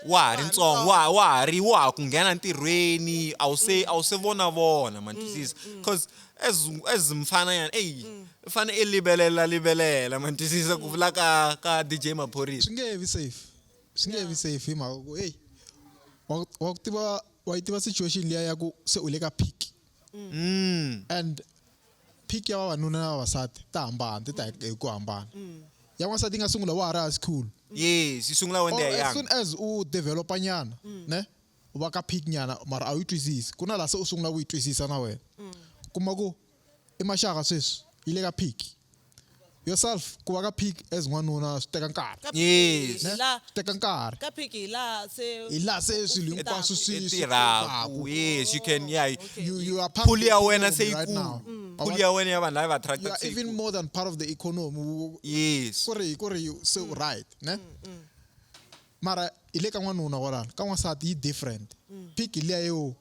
ntsongo wa ku nghena ntirhweni awu se vona man twisisa because as mfana yana fane libelela man twisisa ku vula ka DJ Maphorisa swi nge vi safe hi mhaka ku hey wa tiva situation liya ya ku se u le ka peak and peak ya vavanuna na vavasati ta hambana ti ta hi ku hambana ya n'wansati nga sungula wa ha ri high school yes yi sungula when they are as young soon as u developa nyana ne u va ka peak nyana mara a wu yi twisisi ku na laha se u sungula ku yi twisisa na wena kuma ku i maxaka sweswi yi le ka peak yourself ku va ka peak as n'wanuna swi teka nkarhi yes swi teka nkarhi ka pick hi laha se swilo hinkwaswo swi tirhaku yes you can you are part pull ya wena se right now pull ya wena ya vanhu lava you attracted are even more than part of the economy yes ku ri se right ne mara hi le ka n'wanuna walala ka n'wansati yi different peak liya yo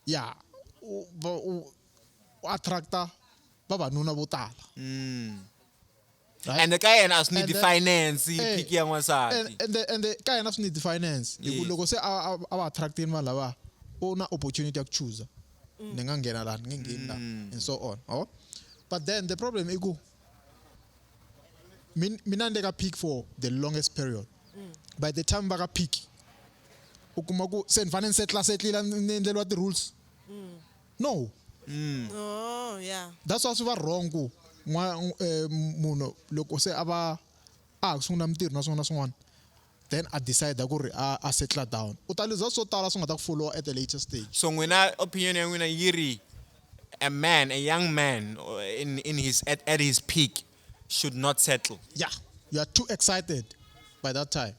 ya u attracta vavanuna vo tala and the guy and us need the finance pick ya n'wansati and the ka yena swi need finance hi ku Yes. loko se a va attractini vanhu lava u na opportunity ya ku chooser ni nga nghena laha ni nge ngheni laha and so on but then the problem i ku mina ni le ka peak for the longest period by the time va ka peak u kuma ku se ni fanele ni setlila ni endleliwa ti-rules no oh yeah that's why swi va wrong ku munhu loko se a va a ha ku sungula mintirho na swin'wana na swin'wana then I decide ku ri a settle down u ta luza swo tala swi nga ta ku follow at the later stage so n'wina opinion ya n'wina yi ri a young man in his at his peak should not settle yeah you are too excited by that time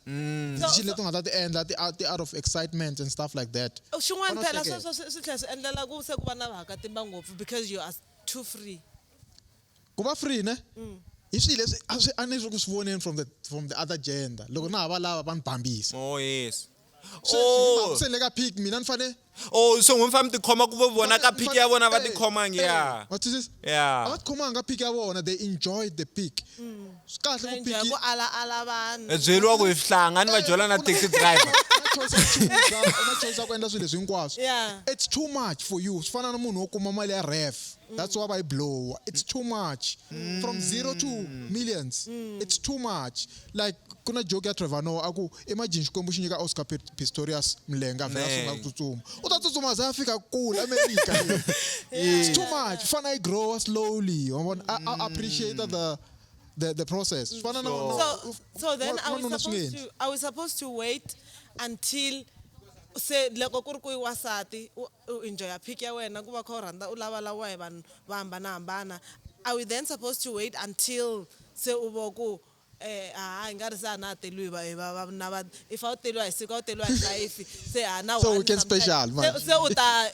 decision leti u nga ta ti endla ti out of excitement and stuff like that xin'wana Fana phela hleketa. swi tlhela swi endlela ku se ku va na vahakatimba ngopfu because you are too free ku va free ne hi swilo leswi a ni ri ku swi voneni from the other gender loko na ha va lava va ni bambisa oh yes se le ka peak mina ni fane so n'wi famba tikhoma ku vona ka peak ya vona va tikhomangi ya wa twisisa Yeah. a va tikhomanga ka peak ya vona they enjoyed the peak swi kahle ku enjoy peak ku ala vanhu byeliwa ku hi hlanga ni va byela na taxi driver una choice ya ku endla swilo leswi hinkwaswo Yeah. it's too much for you swi fana na munhu wo kuma mali ya ref that's why va yi blow it's too much from 0 to millions it's too much like ku na joke ya Trevor Noah a ku imagine xikwembu xi nyika Oscar Pistorius milenge a vhela sungula ku tsutsuma u ta tsutsuma za fika kule America it's too much fana yi grow slowly I appreciate the process fana na so then wanuna are we supposed to wait until se loko ku ri ku i wasati u enjoya peak ya wena ku va kha u rhandza u lavalava hi vanhu va hambanahambana are we then supposed to wait until se u vo ku hi nga ri se a na teliwi if a wu teliwa hi siku a wu teliwa hi hlayifi se na So weekend special, man. se u ta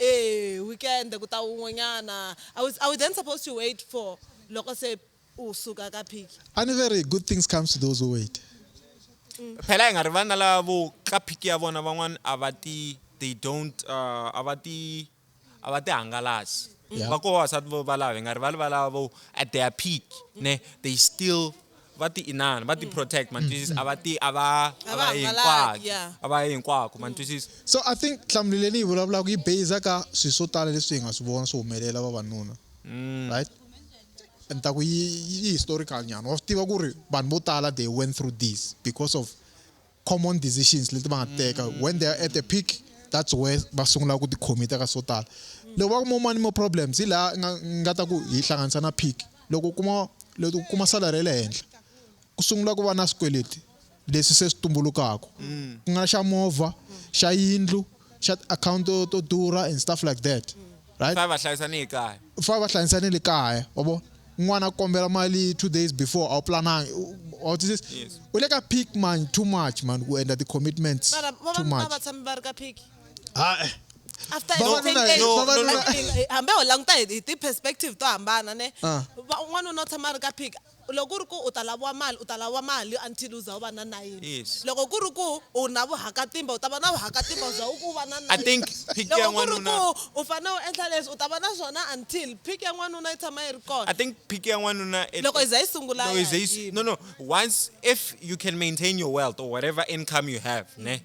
weekend ku ta wun'wanyana are we then supposed to wait for loko se u suka ka peak and very good things comes to those who wait phela hi nga ri vana lavo ka peak ya vona van'wana they don't a va ti hangalasi Yeah. va ko vavasati vo valava hi nga ri va lavo at their peak ne they still va ti inana va ti protect man twisisa a va hangalaki, yeah. hinkwako man twisisa so I think nhlamulo leyi ni yi vulavulaka yi base ka swilo swo tala leswi hi nga swi vona swi humelela vavanuna right and ta ku yi historical nyana wa swi tiva ku ri vanhu vo tala they went through this because of common decisions leti va nga teka when they are at the peak that's where va sungula ku tikhomita ka swo tala loko va kuma money more problems hi laha nga ta ku hi hlanganisa na peak loko u kuma salary le henhla ku sungula ku va na swikweleti leswi se swi tumbulukaka ku nga xa movha xa yindlu xa account to durha and stuff like that right fa va hlayisani hi kaya fa va hlayisani le kaya wa vona n'wana kombela mali 2 days before a wu plananga Yes. u le ka peak man too much man ku endla the-commitments mara too vavanuna much va tshami va ri ka peak Ah, after Vavanuna- everything vavanuna- hambi ho languta hi ti-perspective to hambana ne Ah. n'wanuna u tshama a ri ka peak loko ku ri ku u ta laviwa mali until u za u va na 9. Yes. Loko ku ri ku u na vuhakatimba u ta va na vuhakatimba za u va na 9. I think pick ya loko ku ri n'wanuna ku u fanele u endla leswi u ta va na swona until pick ya n'wanuna yi tshama yi ri kona I think pick ya n'wanuna loko yi za yi sungula no, ya is hi this, yima. no, once if you can maintain your wealth or whatever income you have, ne,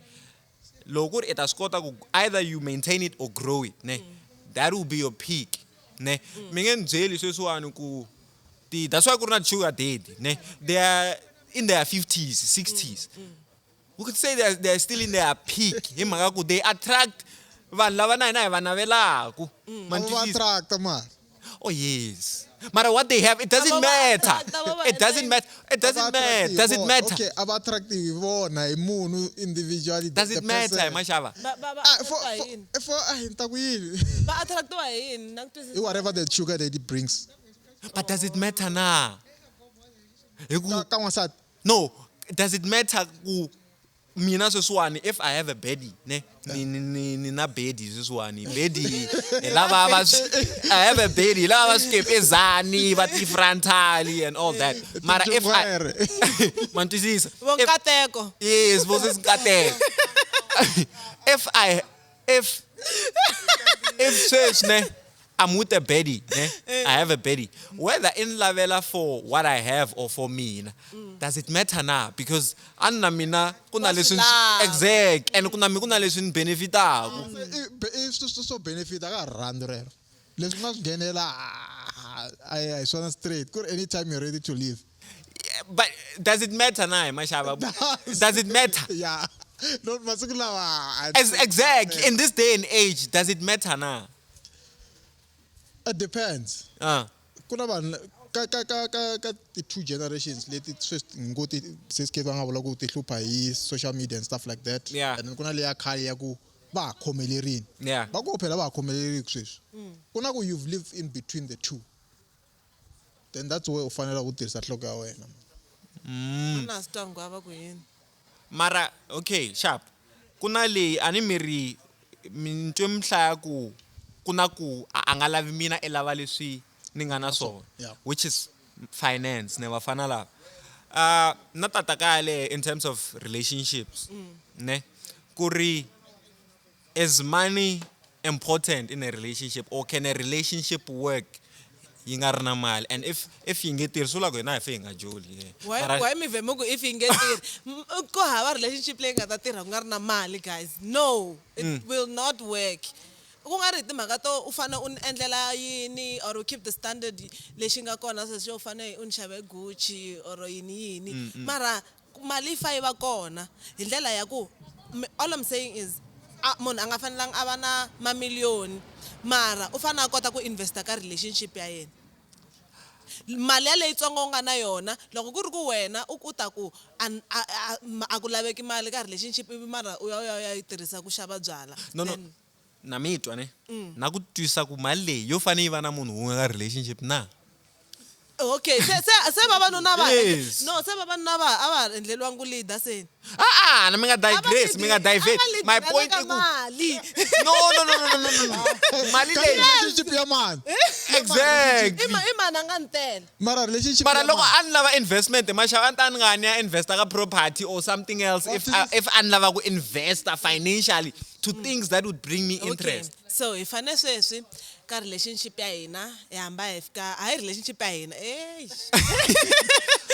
loko it has got either you maintain it or grow it, ne, that will be your peak, ne. Mingen jeli sweswiwani ku that's why kurna sugar daddy, ne. They are in their 50s, 60s. We could say they're still in their peak. Hi mhaka ku they attract vanhu lava na hina hi va navelaku. Ma va twisisa? attract man. Oh yes. Matter what they have, it doesn't matter. It doesn't matter. It doesn't matter. Does it matter? Okay, aba attractive vona hi munhu individually. Does it matter, Mashava? For nta ku yini? Va attractiwa hi yini na ku twisisa Whatever the sugar daddy brings. But does it matter na? Ka n'wansati. No. Does it matter ku mina sweswiwani if I have a baddie, ne? Ni na baddie sweswiwani. Baddie. Lava I have a baddie. Lava skip ezani, but frontally and all that. Mara if I Mantwisisa. vonkateko Yes, vos nkateko. If says ne, I'm with a baddie, ne? I have a baddie. Whether in lavela for what I have or for me, does it matter now? Because anna mina kuna lesson love. exact and kuna lesson benefitaku. So benefit ka rand rero. Leswi nga swi nghenela I swona straight. Ku anytime you're ready to leave. But does it matter now, Mashaba? Does it matter? Yeah. No masiku lawa. As exact in this day and age, does it matter now? It depends. Kuna vanhu ka the two generations leti sweswi ngoti sesike va nga vula ku ti hlupha hi social media and stuff like that. Yeah. And then kuna leya khale ya ku va ha khomelerini. Yeah. Va ku phela va ha khomeleriki sweswi. Kuna ku you've lived in between the two. Then that's where u fanele ku tirhisa nhloko ya wena. na swi twa ngwava ku yini Mara okay, sharp. Kuna leyi ani miri mintwe mhlaya ku kuna ku a nga lavi mina elava leswi ni nga na swona, Yeah. which is finance ne vafana lava. Na tata kale in terms of relationships, ne kuri is money important in a relationship or can a relationship work yi nga ri na mali? And if yi nge tirhi swi vula ku hina hi fe hi nga joli. why mi vhe muku if yi nge tirhi ku hava relationship leyi nga ta tirha ku nga ri na mali guys no it will not work ku nga ri hi timhaka to u fanele u ni endlela yini or u keep the standard lexi nga kona sweswi u fanele u ni xave Gucci or yini mara mali yi fa yi va kona hi ndlela ya ku all I'm saying is munhu a nga fanelanga a va na mamiliyoni mara u fanele a kota ku investa ka relationship ya yena mali ya leyitsongo u nga na yona loko ku ri ku wena u ta ku a ku laveki mali ka relationship ivi mara u ya yi tirhisa ku xava byala No, na mitwa ne na ku twisa ku mali leyi yo fane yi va na munhu wun'we ka relationship na. okay se vavanuna va Yes. no se vavanuna va a va endleliwangu leader se Na mi nga digress, mi nga divert. My point is mali no. Mali leyi Relationship ya man. exact. i mani a nga ni tela Mara relationship Mara ya loko man. a ni lava investment maxava a ni ta ni nga ni ya investa ka property or something else if a ni lava ku investa financially to things that would bring me interest. so hi fane sweswi ka relationship ya hina hi hamba hi fika hayi relationship ya hina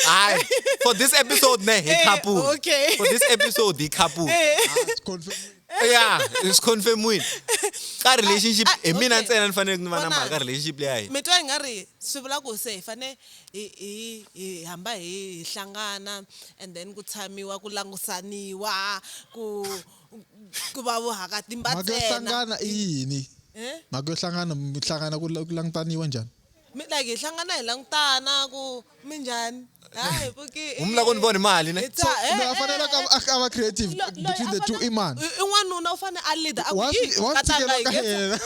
Aye. For this episode ne hi couple. okay. For this episode hi couple. It's confirmed. Yeah, it's confirmed. Ka relationship okay. mina ntsena ni fanele ni va na Vona. mhaka ka relationship leya hina. mi twa hi nga ri swi vula ku se hi fane hi hamba hi hlangana and then ku tshamiwa ku langusaniwa ku va vuhakatimba Mhaka yo ntsena hlangana i yini? Mhaka yo hlangana mi hlangana ku langutaniwa njhani? like hi hlangana hi langutana ku minjhani hayi fuki Umla ku ni vona mali ne. So no fanele ka va creative between the two iman. i n'wanuna u fane a leader a ku Wa tshikela ka yena.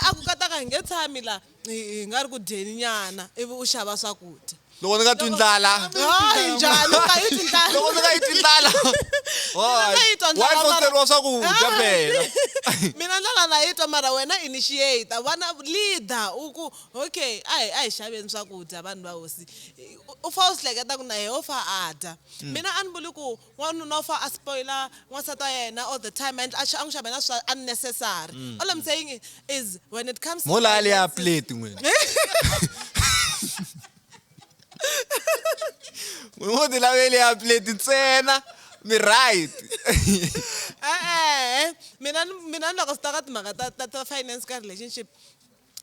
a ku kataka hi nge tshami la hi nga ri ku dyeni nyana ivi u xava swakudya Loko ni nga twi ndlala. hayi njhani u nga yi twi ndlala Loko ni nga twi ndlala. Mina nga yi twa ndlala, Wa mara- foteriwa swakudya phela. mina ndlala na yi twa mara wena initiate vana leader okay a hi xaveni swakudya vanhu va hosi u fa u swi hleketa ku na yehe u fa a dya mina a ni vuli ku n'wanuna u fa a spoila n'wansati wa yena all the time and a n'wi xavela swa unnecessary all I'm saying is when it comes to mo la le ya plate n'wina mo ti lavele ya plate ntsena mi right mina loko swi ta ka timhaka ta finance ka relationship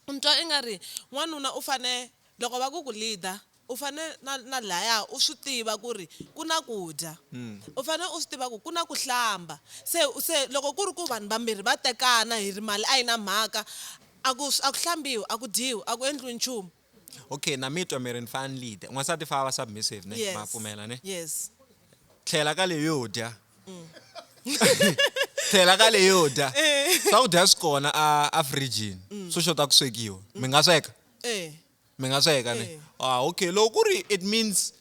ntwa i nga ri n'wanuna u fane loko va ku leader u fane na laya u swi tiva ku ri ku na ku dya u fane u swi tiva ku na ku hlamba se loko ku ri ku vanhu vambirhi va tekana hi ri mali a yi na mhaka a ku hlambiwi a ku dyiwi a ku endliwi nchumu. Okay, na mi twa mi ri ni fan leader n'wansati fa va submissive ne ma pfumela ne yes tlhela ka leyo dya tlhela ka leyo dya swakudya swi kona a fridgini swo xota ku swekiwa mi nga sweka mi nga sweka ne okay loko ku ri it means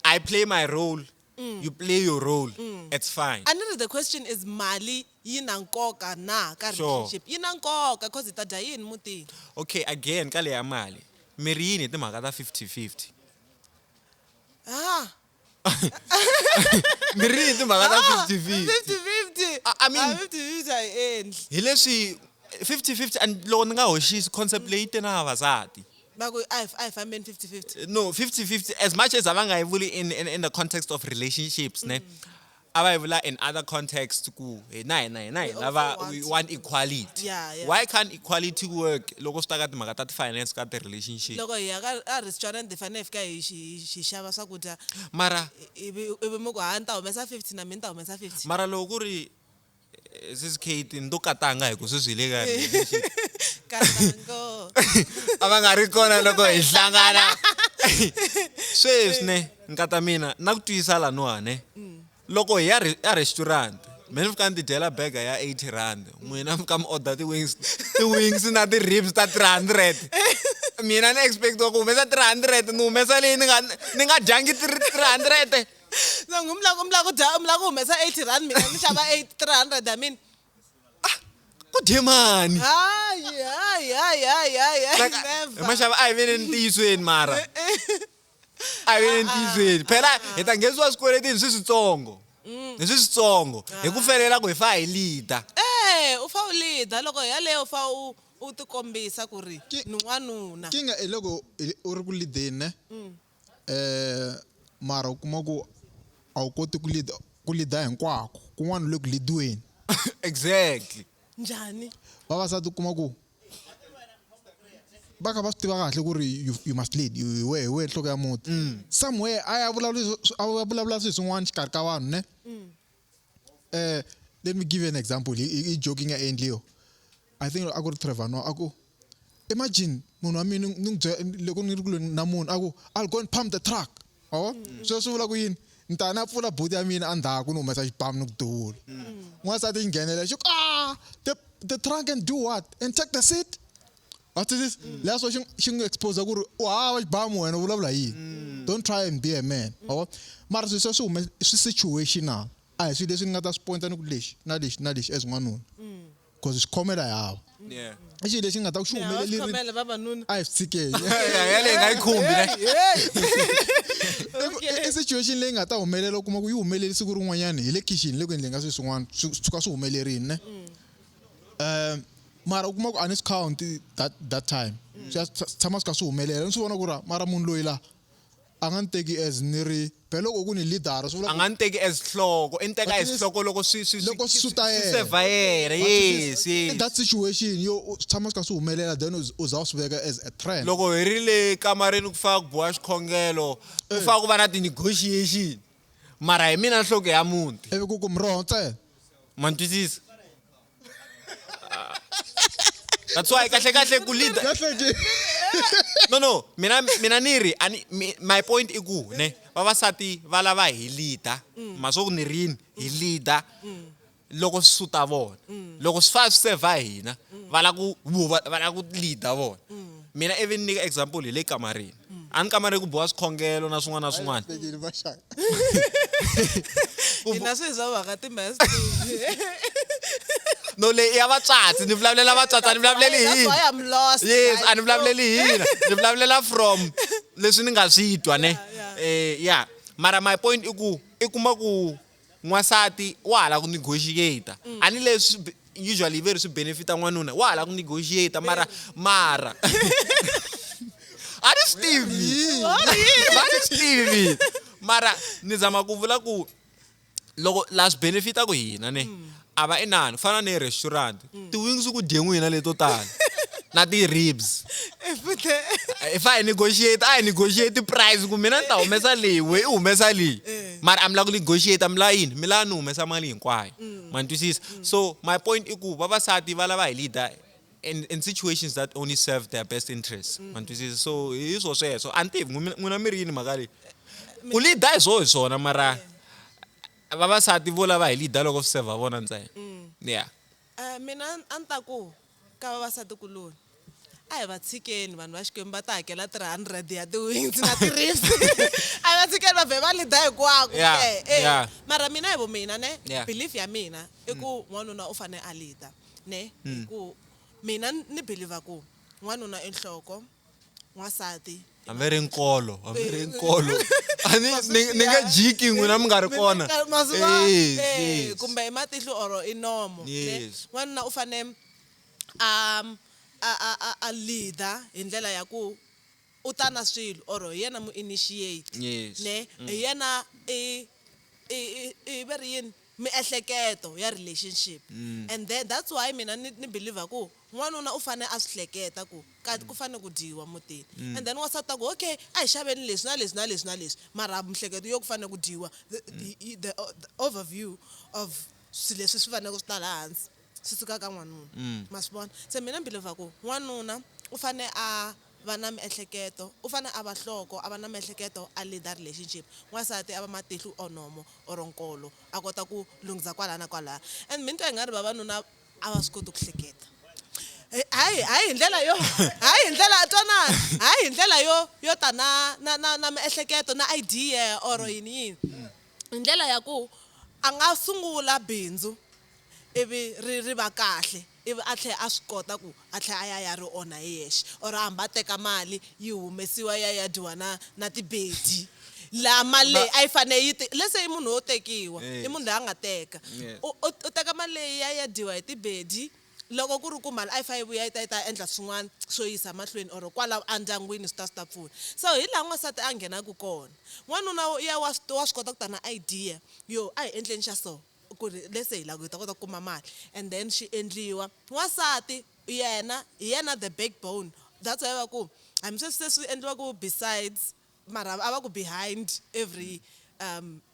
I play my role you play your role it's fine. And the question is mali yi na nkoka na ka relationship yi na nkoka because ta dya yini mutini. Okay, again ka leya mali mi ri yini timhaka ta 50-50 mi ri yini timhaka ta 50-50 50-50 I mean 50-50 a yi endli hi leswi 50-50 and loko ni nga hoxisi concept leyi te na vavasati va ku a hi fambeni 50-50 no 50-50 as much as va nga yi vuli in the context of relationships ne a va yi vula in other context ku hina hi lava we want equality. Yeah. Why can't equality work loko swi ta ka timhaka ta finance ka ti relationship loko hi ya ka restaurant hi fanele hi fika hi xava swakudya mara ivi mi ku ni ta humesa 50 na mina ta humesa 50 mara loko ku ri sis Kate ndo katanga hi ku sweswi hi le ka relationship katango a va nga ri kona loko hi hlangana sweswi ne nkata mina na ku twisa laniwa loko hi ya restaurant mina fika ni ti dyela burger ya 80 rand n'wina fika mi order ti-wings na ti-ribs ta 300 mina ni expect ku humesa 300 ni humesa leyi ni nga dyangi 300 umla ku humesa 80 rand mina ni xava 300 I mean ku dye mani maxava a hi veni ni tiyisweni mara a hi veni ni tiyisweni phela hi ta nghenisiwa swikweletini switsongo hi ku felela ku hi fa hi leader u fa u leader loko hi yaleyo u fa u ti kombisa ku ri ni n'wanuna kinga hi loko u ri ku leadeni ne mara u kuma ku a wu koti ku leader hinkwako kun'wana u le ku leadiweni exactly njhani vavasati u kuma ku va kha va swi tiva kahle ku ri you must lead we nhloko ya muti somewhere a ya vulavula swilo swin'wana xikarhi ka vanhu ne let me give you an example i joking ya endliwa I think a ku ri Trevor Noah a ku imagine munhu wa mina loko ni ri ku na munhu a ku I'll go and pump the truck sweswo vula ku yini ni ta na pfula buti ya mina endzhaku ni humesa xipamu ni ku duvula n'wansati yi nghenela xi the trunk can do what and take the seat after this leswo xi n'wi expose ku ri u hava xibamu wena u vulavula yini don't try and be a man mara swilo swi hume swi situational a hi swilo leswi ni nga ta swi pointa ni ku lexi na lexi as n'wanuna because swi khomela hi hava i xilo lexi nga ta ku xi humelele vavanuna a hi swi tshikeli yaleyi nga yi khumbi ne i situation leyi nga ta humelela u kuma ku yi humeleli siku rin'wanyana hi le kitchen le ku endleni ka swilo swin'wana swi tshuka swi humelerini ne mara u kuma ku a ni swi count that time swi tshama swi kha swi humelela ni swi vona ku ra mara munhu loyi la a nga ni teki as ni ri phela loko ku ni leader swi vula a nga ni teki as nhloko i ni teka as nhloko loko swi suta yena seva yena yes in that situation yo swi tshama swi kha swi humelela then u za u swi veka as a trend loko hi ri le kamareni ku faka ku boha xikhongelo ku faka ku va na ti-negotiation mara hi mina nhloko ya muti ivi ku miroho ntsena ma ni twisisa that's why kahle ku leader no mina ni ri my point i ku ne vavasati va lava hi leader masoko ni rini hi leader loko swi suta vona loko swi fa swi seva hina va la ku leader vona mina even nyika example hi le kamareni a ni kamareni ku boha swikhongelo na swin'wana na swin'wana hina swi za vaka timhesi no leyi ya vatswatsi ni vulavulela vatswatsi a ni vulavuleli hi That's why hina. I'm lost. Yes, right? a ni vulavuleli hi hina ni vulavulela from leswi ni nga swi twa ne yeah mara my point i kuma ku n'wansati wa hala ku negotiate a ni leswi usually very swi benefita n'wanuna wa hala ku negotiate mara a ni Steve mara ni zama ku vula ku loko la swi benefita ku hina ne ava inani fana ne restaurant ti-wings ku dye n'wina leto tala na ti-ribs if I negotiate price ku mina ni ta humesa leyi we I humesa leyi mara a mi la ku negotiate mi la yini mi la ni humesa mali hinkwayo ma ni twisisa so my point I ku vavasati va lava hi leader in situations that only serve their best interests ma ni twisisa so hi swo sweswo a ni tivi n'wina mi ri yini mhaka leyi ku leader hi swona mara vavasati vo lava hi leader loko swi serva vona ntsena yeah mina a ni ta ku ka vavasati kuloni a hi va tshikeni vanhu va Xikwembu va ta hakela 300 ya ti-wings na ti-ribs a hi va tshikeni va vhe va lida hinkwako Yeah. mara mina hi vo mina ne Yeah. belief ya mina i ku n'wanuna u fanele a lida ne hi ku mina ni believer ku n'wanuna i nhloko n'wansati hambi ri nkolo a ni nga jiki n'wina mi nga ri kona yes. kumbe i matihlo or i nomo Yes. n'wanuna u fanele a leader hi ndlela ya ku u ta na swilo or hi yena mu initiate Yes. ne hi yena i va ri yini miehleketo ya relationship and then that's why mina ni believer ku n'wanuna u fanele a swi hleketa ku ku fanele ku dyiwa mutini and then wasati ta ku okay a hi xaveni leswi na leswi na leswi na leswi mara mihleketo yo ku fanele ku dyiwa the overview of swilo leswi swi fanele ku swi tala hansi swi suka ka n'wanuna ma swi vona se mina ni believer ku n'wanuna u fanele a va na miehleketo u fanele a va nhloko a va na miehleketo a leader relationship n'wansati a va matihlo or nomo or nkolo a kota ku lunghisa kwala na kwala and mina twa hi nga ri vavanuna a va swi koti ku hleketa hayi hi ndlela yo hayi hi ndlela twanana hayi hi ndlela yo ta na miehleketo na idea or yini hi ndlela ya ku a nga sungula bindzu ivi ri va kahle ivi a tlhela a swi kota ku a tlhela a ya ri onha hi yexe or hamba teka mali yi humesiwa ya dyiwa na tibedi laha mali leyi a yi fanele yi lese i munhu wo tekiwa i munhu loyi a nga teka u teka mali leyi ya dyiwa hi tibedi loko ku ri ku mali a yi fanele vuya yi ta endla swin'wana swo yisa mahlweni or kwala endyangwini swi ta pfuna so hi laha n'wansati a nghenaka kona n'wanuna wa swi kota ku ta na idea yo a hi endleni xa so ku ri lese hi lava hi ta kota ku kuma mali and then xi endliwa n'wansati hi yena the backbone that's why va ku hambi sweswi swi endliwaku besides mara a va ku behind every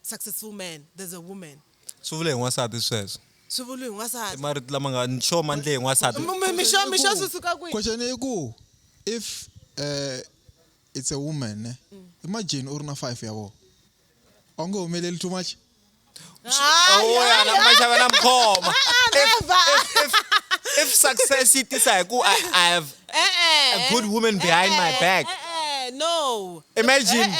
successful man there's a woman swi vula hi n'wansati sweswo swi vuli hi n'wansati marito lama nga nxo mandle hi n'wansati mixo swi suka kwihi question i ku if it's a woman ne imagine u ri na 5 ya vona a wu nge humeleli too much yana ma xava na mkhoma if success yi tisa hi ku I have a good woman behind my back no imagine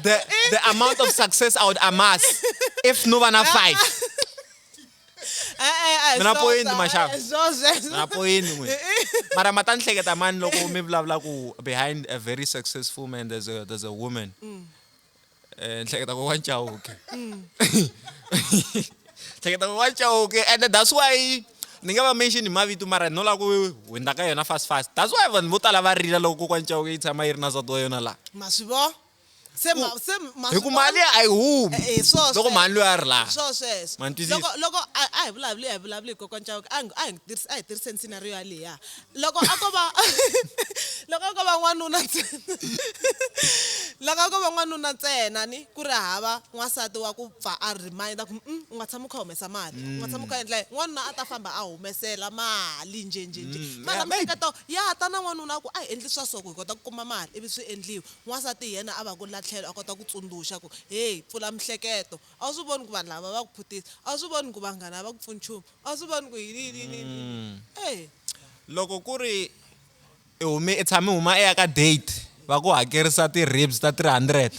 the amount of success I would amass if no va na 5 mina point maxava mina point n'we mara ma ta ni hleketa mani loko mi vulavula ku behind a very successful man there's a woman ni hleketa ku wa Chauke hleketa ku wa Chauke and that's why ni nga va mention mavito mara no la ku wenda ka yona fast that's why vanhu vo tala va rila loko kokwana Chauke yi tshama yi ri na nsati wa yona la ma swi vo se hi ku mali a yi humi loko mali loyi a ri laha swo sweswo Ma ni twisisa? loko a hi vulavuli hi kokwana Chauke a hi tirhiseni scenario yaleya loko a ko va n'wanuna loko ko va n'wanuna ntsena ni ku ri hava n'wansati wa ku pfa a reminder ku u nga tshama u kha humesa mali u nga tshama u kha endla n'wanuna a ta famba a humesela mali njhenjhenje mara mihleketo ya ta na n'wanuna ku a hi endli swa so ku hi kota ku kuma mali ivi swi endliwa n'wansati hi yena a va ku la tlhelo a kota ku tsundzuxa ku hey pfula mihleketo a wu swi voni ku vanhu lava va ku phutisa a wu swi voni ku vanghana va ku pfuni nchumu a wu swi voni ku yini loko ku ri i tshame huma eya ka date va ku hakerisa ti-ribs ta 300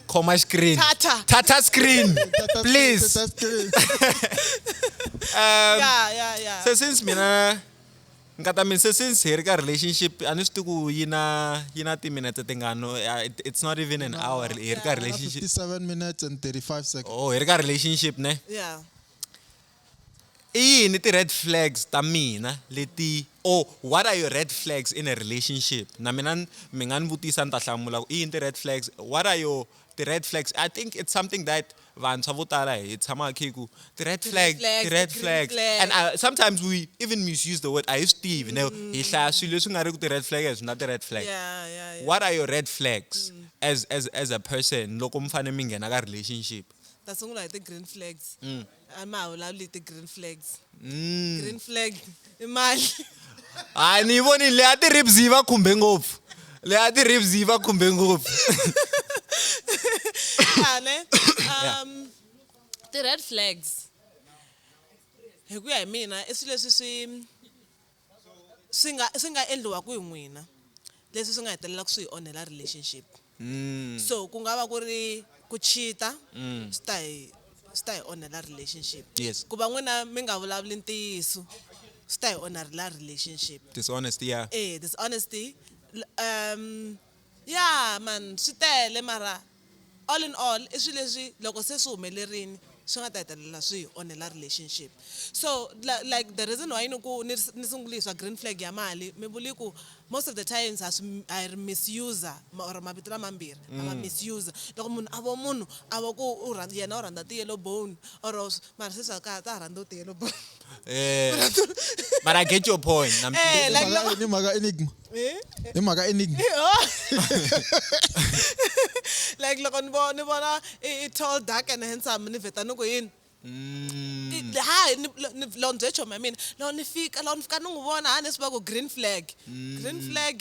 khoma screen Tata. tata screen please yeah. So since mina ngata min since here ka relationship ani swi tiku yina ti-minutes tingano it's not even an hour here ka relationship 57 minutes and 35 seconds. oh here ka relationship ne Yeah. I yini ti-red flags ta mina leti or what are your red flags in a relationship na mina mi nga ni vutisa ni ta hlamula ku i yini ti-red flags what are your the-red flags I think it's something that vantshwa vo tala hi tshama khe ku ti-red flags ti-red flags and sometimes we even misuse the word I used to even hi hlaya swilo leswi nga ri ku ti-red flags na ti-red flags Yeah. what are your red flags as a person loko mi fane mi nghena ka relationship Ta sungula hi ti-green flags. A ma vulavuli ti-green flags. Mm. Green flag i mali. hayi ni yi vonini leyi a ti-ribs yi va khumbe ngopfu leyi a ti-ribs yi va khumbe ngopfu Ti-red flags hi ku ya hi mina i swilo leswi swi nga endliwaku hi n'wina leswi swi nga hetelelaka swi hi onhela relationship. So ku nga va ku ri ku cheat-a swi ta hi onhela relationship. Yes. Ku va n'wina mi nga vulavuli ntiyiso swi ta hi onhela relationship. dishonesty yeah Dishonesty. Yeah man swi tele mara all in all i swilo leswi loko se swi humelerini swi nga ta hetelela swi hi onhela relationship. So like the reason why ni ku ni sunguli swa green flag ya mali mi vuli ku most of the times I misuse or mavito lamambirhi ama misuse loko munhu a vo munhu a vo ku yena u rhandza ti-yellow bone or mara se swa ka ta rhandza ti-yellow bone. but I get your point Like Ni mhaka enigma. Ni mhaka enigma. Like loko ni vona i tall dark and handsome ni veta ni ku yini hayi loko ndzi choma ya mina loko ni fika ni n'wi vona a ni swi va ku green flag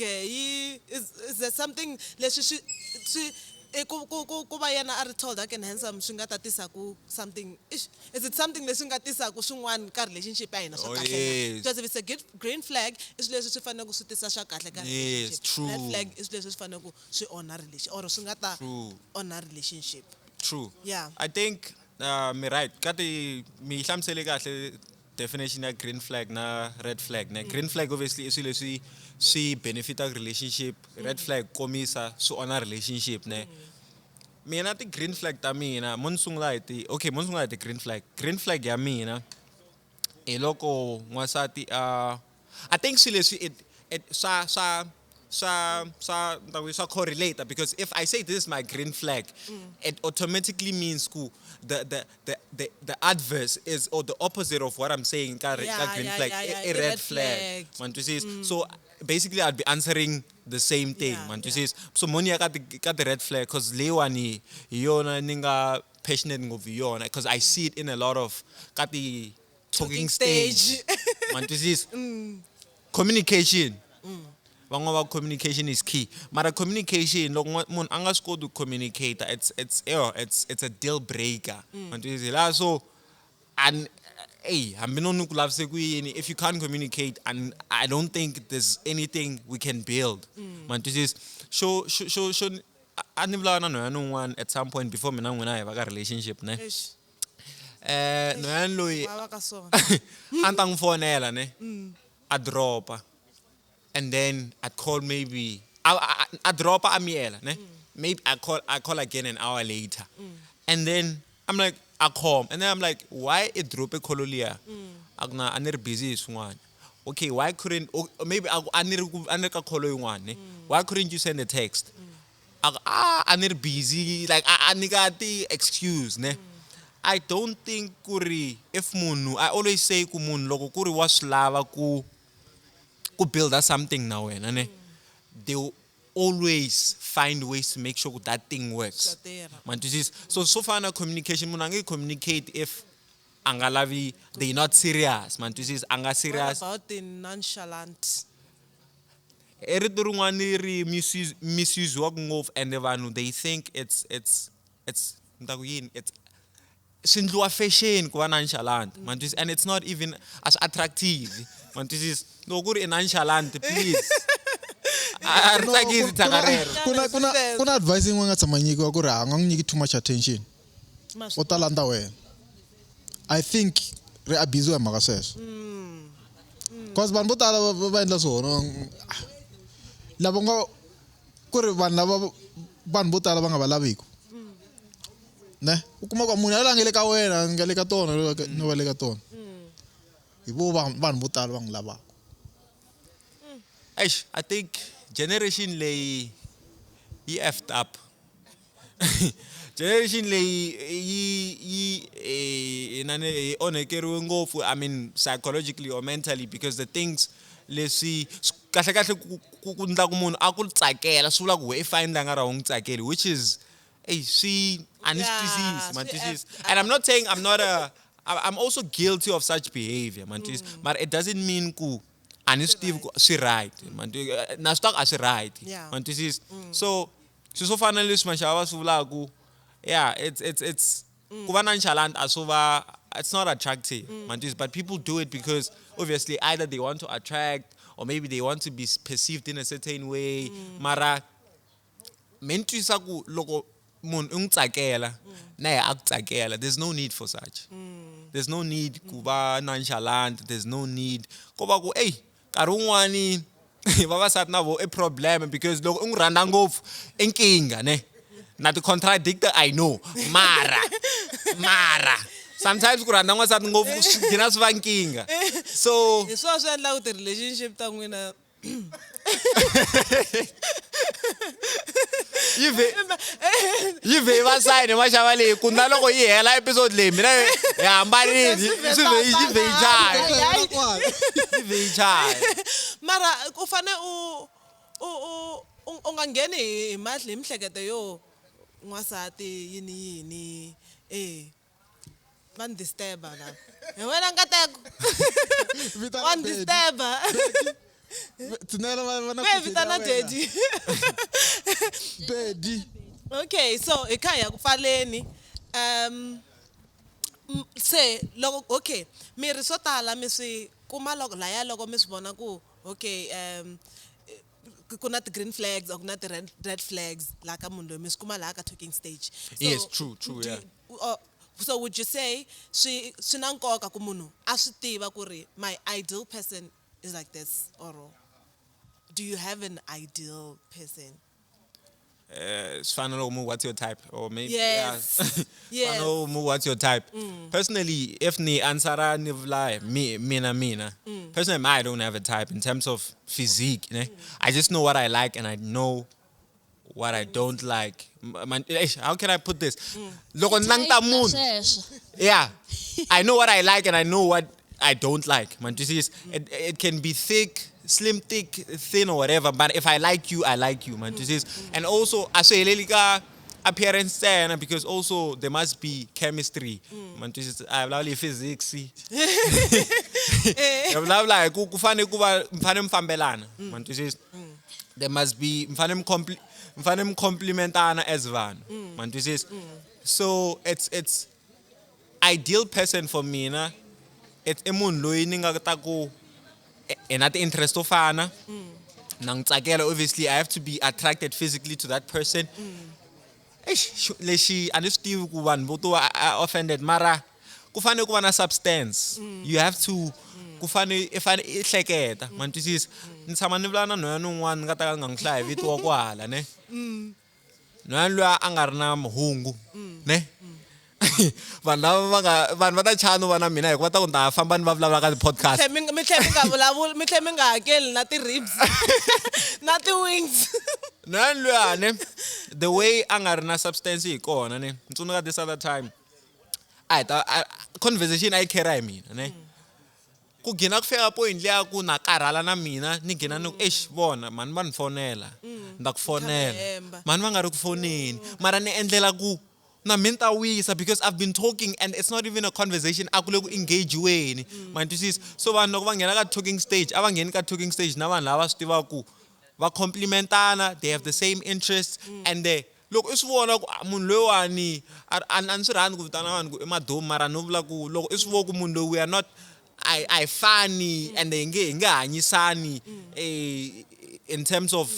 is there something leswi swi ku va yena a ri tall dark and handsome swi nga ta tisaku something is it something leswi nga tisaku swin'wana ka relationship ya hina swa kahle yes. because if it's a green flag i swilo leswi swi fanele ku swi tisa swa kahle ka relationship. true. Red flag i swilo leswi swi fanele ku swi onha relationship or swi nga ta True. onha relationship. true Yeah. I think mi right kati mi hlamusele kahle definition ya green flag na red flag ne green flag obviously i swilo leswi swi benefita relationship red flag komisa swi onha relationship ne mina ti-green flag ta mina mo ni sungula hi ti-green flag ya mina hi loko n'wansati I think swilo leswi swa correlate because if I say this is my green flag it automatically means the adverse is or the opposite of what I'm saying ka green flag a red flag man to see so basically I'd be answering the same thing man to see so moni ya ka the red flag cuz leyiwani hi yona ni nga passionate ngopfu hi yona because I see it in a lot of ka the talking stage man to see communication van'wana va communication is key mara communication loko munhu a nga swi koti ku communicate it's a deal breaker mantswezi la so and hambi no ni ku lavise ku yini if you can't communicate and I don't think there's anything we can build mantswezi sho a ni vulavula na nhwanyana un'wana at some point before mina n'wina hi va ka relationship ne nhwanyana loyi Va ka swona. a ni ta n'wi fonela ne a dropa and then I'd call maybe I drop a miela, ne? Maybe I call again an hour later. And then I'm like, I call. And then I'm like, why it drop a cololia? I'm not busy is one. Okay, why couldn't maybe I need a call one, why couldn't you send a text? I need busy, like I need the excuse, ne? I don't think kuri if munu I always say ku munhu loko kuri wa slava ku build us something now and they will always find ways to make sure that thing works man so far na communication munhu ange communicate if angalavi they not serious man anga serious What about the nonchalant? erito rin'wana ri misuse wa ngopfu and vanhu they think it's ndakuyini it's swindliwa fashion ku va nonchalant man and it's not even as attractive man loko ku ri nonchalant please a ri tsakisi tsaka rero kuna advice yin'we nga tshama nyikiwa ku ri a nga n'wi nyiki too much attention u ta landza wena I think ri abuse hi mhaka sweswo cause vanhu vo tala va endla swona lava nga ku ri vanhu vo tala va nga va laviki ne u kuma ku munhu a nga le ka wena nga le ka tona no va le ka tona hi vo vanhu vo tala va n'wi lavaka. I think generation leyi yi effed up. Generation leyi yi onhekeriwe ngopfu, I mean psychologically or mentally, because the things leswi kahle ku ndla ku munhu a ku tsakela swi vula ku we i fine la nga ra n'wi tsakeli, which is swi anesthesis. And I'm not saying I'm also guilty of such behavior, but it doesn't mean ku Steve swi right, na stock as right, so swo fana leswi mashava swi vulaku, it's ku va nonchalant asuva, it's not attractive, but people do it because obviously either they want to attract or maybe they want to be perceived in a certain way. Mara mentwisa ku loko munhu u n'wi tsakela na yena a ku tsakela, there's no need for such. There's no need ku va nonchalant, there's no need ku va ku nkarhi wun'wani vavasati na vo a problem, because loko u n'wi rhandza ngopfu i nkingha ne na ti contradictor, I know, mara sometimes ku rhandza n'wansati ngopfu swi gina swi va nkingha, so hi swona swi endlaka ti relationship ta n'wina yi ve va sign maxava leyi ku na loko yi hela episode leyi mina hi hambanile yi ve yi chaya. Mara u fane u nga ngheni hi mihleketo yo n'wansati yini va ni disturba la hi wena nkateko wa ni disturba we vitana Daddy. Okay, so hi kha hi ya ku pfaleni, se loko okay miri swo tala mi swi kuma loko mi swi vona ku okay ku na ti-green flags or ku na ti-red flags la ka munhu loyi mi swi kuma laha ka talking stage. Yes, true, yeah. So would you say swi na nkoka ku munhu a swi tiva ku ri my ideal person is like this, or do you have an ideal person? What's your type, or maybe yes. Yes. What's your type? Personally, if ni ansara ni vla mina. Personally, I don't have a type in terms of physique. I just know what I like and I know what I don't like. How can I put this? Loko nangta moon. Yeah, I know what I like and I know what I don't like. It can be thick, slim, thick, thin, or whatever. But if I like you, I like you, And also, I say lelika appearance there, because also there must be chemistry. I love physics. I love like kufane mfambelana. There must be mfane complementana as van. So it's ideal person for me, na. It's emun loyi ni nga ta ku ena ti interest to fana nang tsakela. Obviously I have to be attracted physically to that person. Leshi anistive ku vanhu vo to offended, mara ku fane ku va na substance. You have to ku fane i hleketa, mantwisisa. Ni tshama ni vula na nhwanyana un'wana nga ta nga n'wi hlaya hi vito wa kwala ne. Nhwanyana loyi a nga ri na mahungu ne. Vanhu va ta chana va na mina hikuva ta ku ta famba ni va vulavula ka ti-podcast. Mi tlhe mi nga vulavuli, mi tlhe mi nga hakeli na ti-ribs na ti-wings. Nhwanyana luyani, the way a nga ri na substance hi kona ne. Ni tsundzuka this other time conversation a yi khera hi mina ne. Ku gina ku fika point liya ku na karhala na mina ni gina ni ku vona mani va ni fonela nda ku fonela mani va nga ri ku foneni, mara ni endlela ku na mina ta wisa because I've been talking and it's not even a conversation. A ku le ku engage weni, mantwisisa. So vanhu loko va nghena ka talking stage a va ngheni ka talking stage na vanhu lava swi tivaka ku va complementana, they have the same interests, and loko i swi vona ku munhu loyiwani a ni swi rhandzi ku vitana vanhu ku i madomu, mara no vula ku loko i swi vona ku munhu loyi we are not I funny and hi nge hanyisani in terms of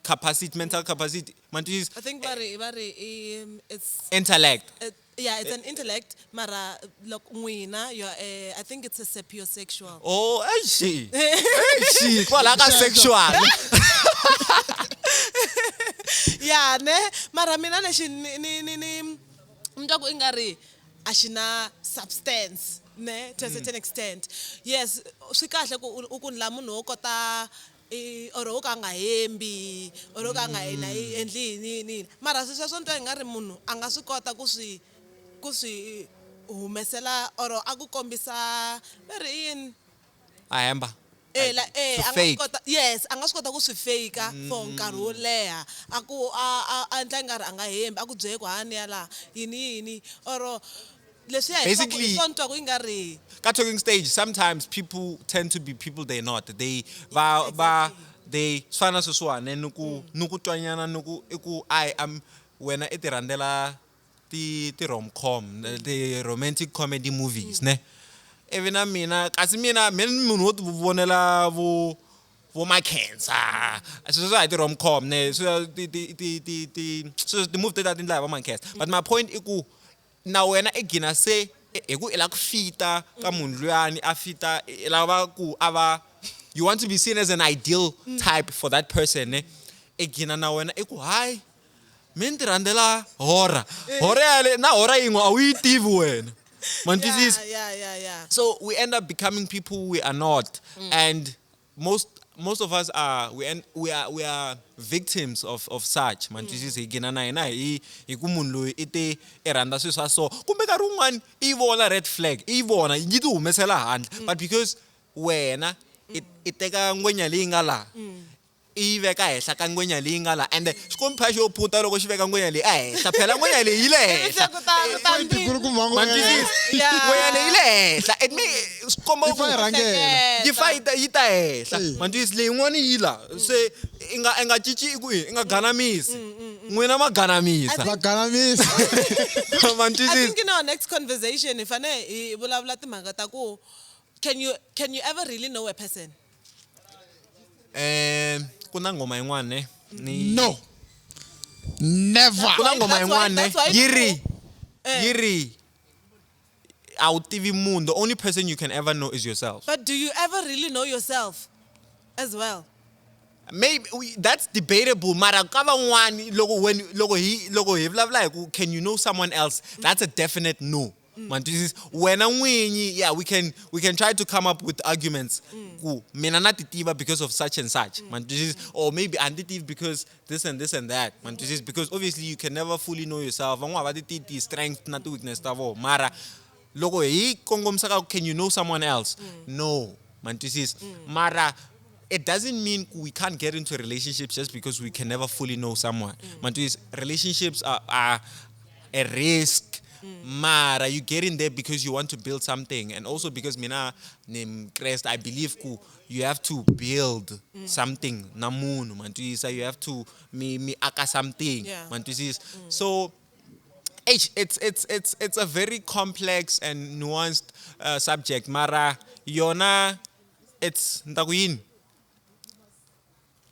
capacity, mental capacity. I think it's Intellect. Yeah, it's an intellect. Mara, look, nwina, you're I think it's a sapiosexual. Oh, she. She. Kwala ka sexual. Yeah, ne. Mara mina lexi ni mtwa ku i nga ri a xi na substance ne to a certain extent. Yes, swi kahle ku la munhu wo kota or wo ka nga hembi or wo ka nga endli yini mara sweswo ntwa hi nga ri munhu a nga swi kota ku swi humesela or a ku kombisa leri yini Ahemba. a nga swi fake. kota yes a nga swi kota ku swi fake for nkarhi wo leha a ku a endla nga ri a nga hembi a ku byele ku hani ya la yini or leswi ya Basically- ntwa ku i nga ri Ka talking stage, sometimes people tend to be people they're not. They they swana swiswane nuku twanyana nuku iku I am when I randela the rom-com, the romantic comedy movies, ne? Even mina kasi mina munhu wo ti vonela vo my cancer. So the rom-com, ne? So the movie that didn't like my cancer. But my point iku now when I gina say eku ela kufita ka munhu luyani a fita elava ku ava you want to be seen as an ideal type for that person, ne? Egina na wena eku hi mina ti randela horror yale na horror yin'we a wu yi tivi wena man twisisa. yeah So we end up becoming people we are not, and most of us are we are victims of such. Man, this is higina na ina hi ku munhu loyi I te randa swilo swa so kumbe ka rin'wana I vona red flag I vona yi ti humesela handle but because wena I teka ngwenya leyi nga la I veka hehla ka ngwenya leyi nga la and xikompa xo phuta loko xi veka ngwenya leyi a hehla phela ngwenya leyi yi le hehla man twisisa ngwenya leyi yi le hehla it me swikomba Yi fa yi rhangela. yi fa yi ta hehla man twisisa leyi n'wana yi la se I nga cici iku I nga ganamisi n'wina ma ganamisa Vaganamisi. man I twisisa. think in our next conversation if ane vulavula timhaka ta ku can you ever really know a person? Kuna ngoma yin'wana ne ni No. Never. kuna ngoma That's why- yin'wana ne that's why yiri a wu tivi munhu the only person you can ever know is yourself. But do you ever really know yourself as well? Maybe that's debatable. Mara ka van'wani loko hi vulavula hi ku can you know someone else? That's a definite no. Man twisisa wena n'winyi yeah we can try to come up with arguments ku mina na ti tiva because of such and such man twisisa or maybe I ti tivi because this and that man twisisa because obviously you can never fully know yourself van'wana va ti tivi ti strengths na ti weakness ta vona mara loko hi kongomisa ka can you know someone else no man twisisa mara it doesn't mean we can't get into relationships just because we can never fully know someone. Man, relationships are a risk. Mara, you get in there because you want to build something, and also because mina Crest, I believe you have to build something. Namun, man, you have to me aka something. Yeah. Man, so. It's a very complex and nuanced subject. Mara, yona, it's ndakuyin.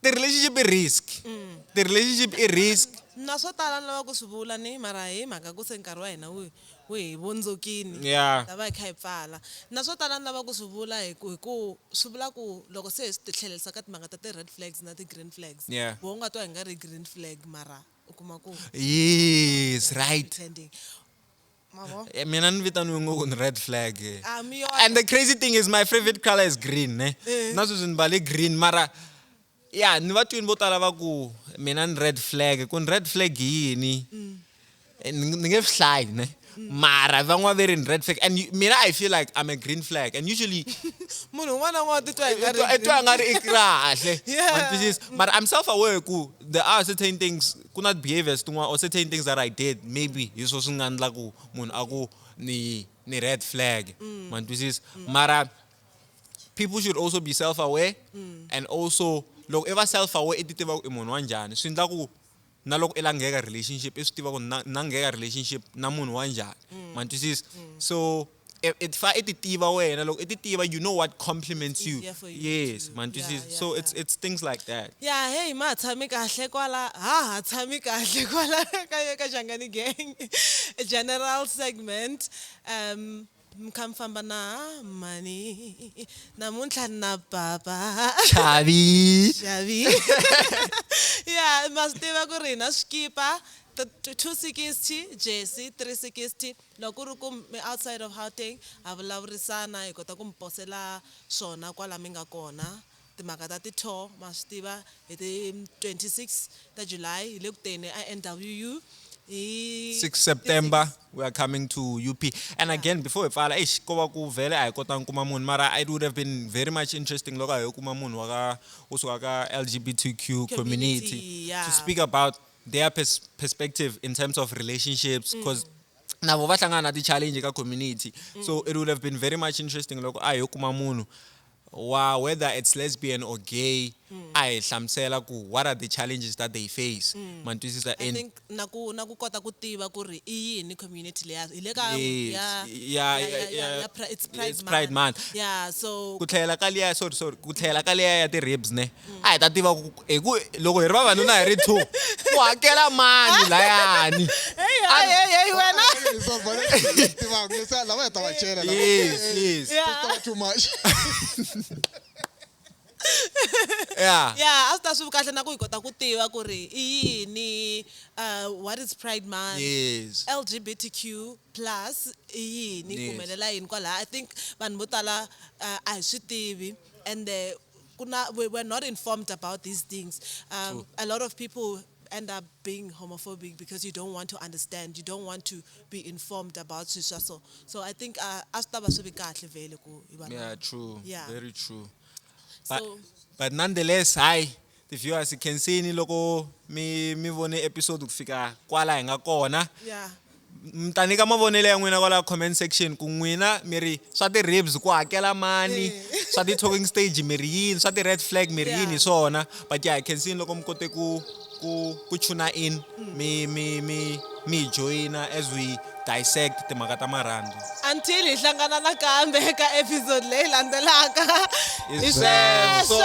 The relationship is risk. The relationship is risk. Na swo tala lava ku swi vula ni mara hi mhaka ku se nkarhi wa hina wi hi vondzokini Yeah. ta va hi kha hi pfala na swo tala ni lava ku swi vula hi ku swi vula ku loko se hi swi titlhelerisa ka timhaka ta ti-red flags na ti-green flags Yeah. vo nga twa hi nga ri green flag mara u kuma ku Yes, right. pretending mavo Mina ni vitaniwe ngopfu ni red flag. mi yo And the crazy thing is my favorite color is green, ne? Na sweswi ni mbale green mara yeah, ni vatwini vo tala va ku mina ni red flag. Ku ni red flag hi yini? Ni nge swi hlayi, ne? Mara van'wana va ri ni red flag and mina I feel like I'm a green flag and usually munhu un'wana na un'wana titwa hi nga ri I twa nga ri I kahle. Yeah. Man twisisa. But I'm self-aware ku there are certain things ku na behaviors tin'wana or certain things that I did maybe hi swo swi nga endla ku munhu a ku ni red flag. Man twisisa. Mara people should also be self-aware and also loko I va self-aware I ti tiva ku I munhu wa njhani swi endla ku na loko I langheka relationship I swi tiva ku na ngheka relationship na munhu wa njhani. Man twisisa. So it tiva wena loko it tiva you know what compliments you. Easier for you Yes, to- man. yeah, So yeah, it's things like that. Yeah, hey ma tshami kahle kwala ha tshami kahle kwala ka Shangani Gang general segment mkhamfamba na money namuntlha na baba Chavi. Xavi yeah mastiva ku ri na skipa 260 jersey 360 loko ri ku mi outside of Gauteng a vulavurisana hi kota ku mi posela swona kwala mi nga kona timhaka ta ti-tour ma swi tiva hi ti 26 ta July hi le ku teni a NWU hi 6 September we are coming to UP. And again, before we fala, ko va ku vele a hi kotanga kuma munhu mara it would have been very much interesting loko a hi kuma munhu wa ka usuka ka LGBTQ community yeah. to speak about their perspective in terms of relationships because navo va hlangana na ti-challenge ka community. So it would have been very much interesting loko a hi kuma munhu wa whether it's lesbian or gay a hi hlamusela ku what are the challenges that they face. Man twisisa I think na ku kota ku tiva ku ri i yini community leya hi le ka Yes. Yeah. it's Pride Month. yeah so ku tlhela ka liya ku tlhela ka liya ya ti-ribs ne a hi ta tiva ku loko hi ri vavanuna hi ri 2 ku hakela mani layani. hey wena lava hi ta va chela lava. Yes. Talk too much. Yeah. yeah a swi ta swi kahle na ku hi kota ku tiva ku ri i yini what is Pride Month Yes. LGBTQ plus i yini Yes. kumelela yini kwala I think vanhu vo tala a hi swi tivi and we're not informed about these things a lot of people end up being homophobic because you don't want to understand you don't want to be informed about sweswo so I think a swi ta va swi vi kahle vele ku hi vanhu Yeah, true. Yeah. Very true. so But nonetheless, hi, the viewers, you can see ni loko mi vone episode kufika kwala hi nga kona. yeah Mtanika mavonele ya n'wina kwala comment section ku n'wina mi ri swa ti-ribs ku hakela mani swa ti-talking stage mi ri yini swa ti-red flag mi ri yini hi swona but yeah I can see loko mi kote ku tuna in mi joina as we dissect timhaka ta marhandzu. until hi hlangana nakambe eka episode leyi landzelaka Hi sweswo.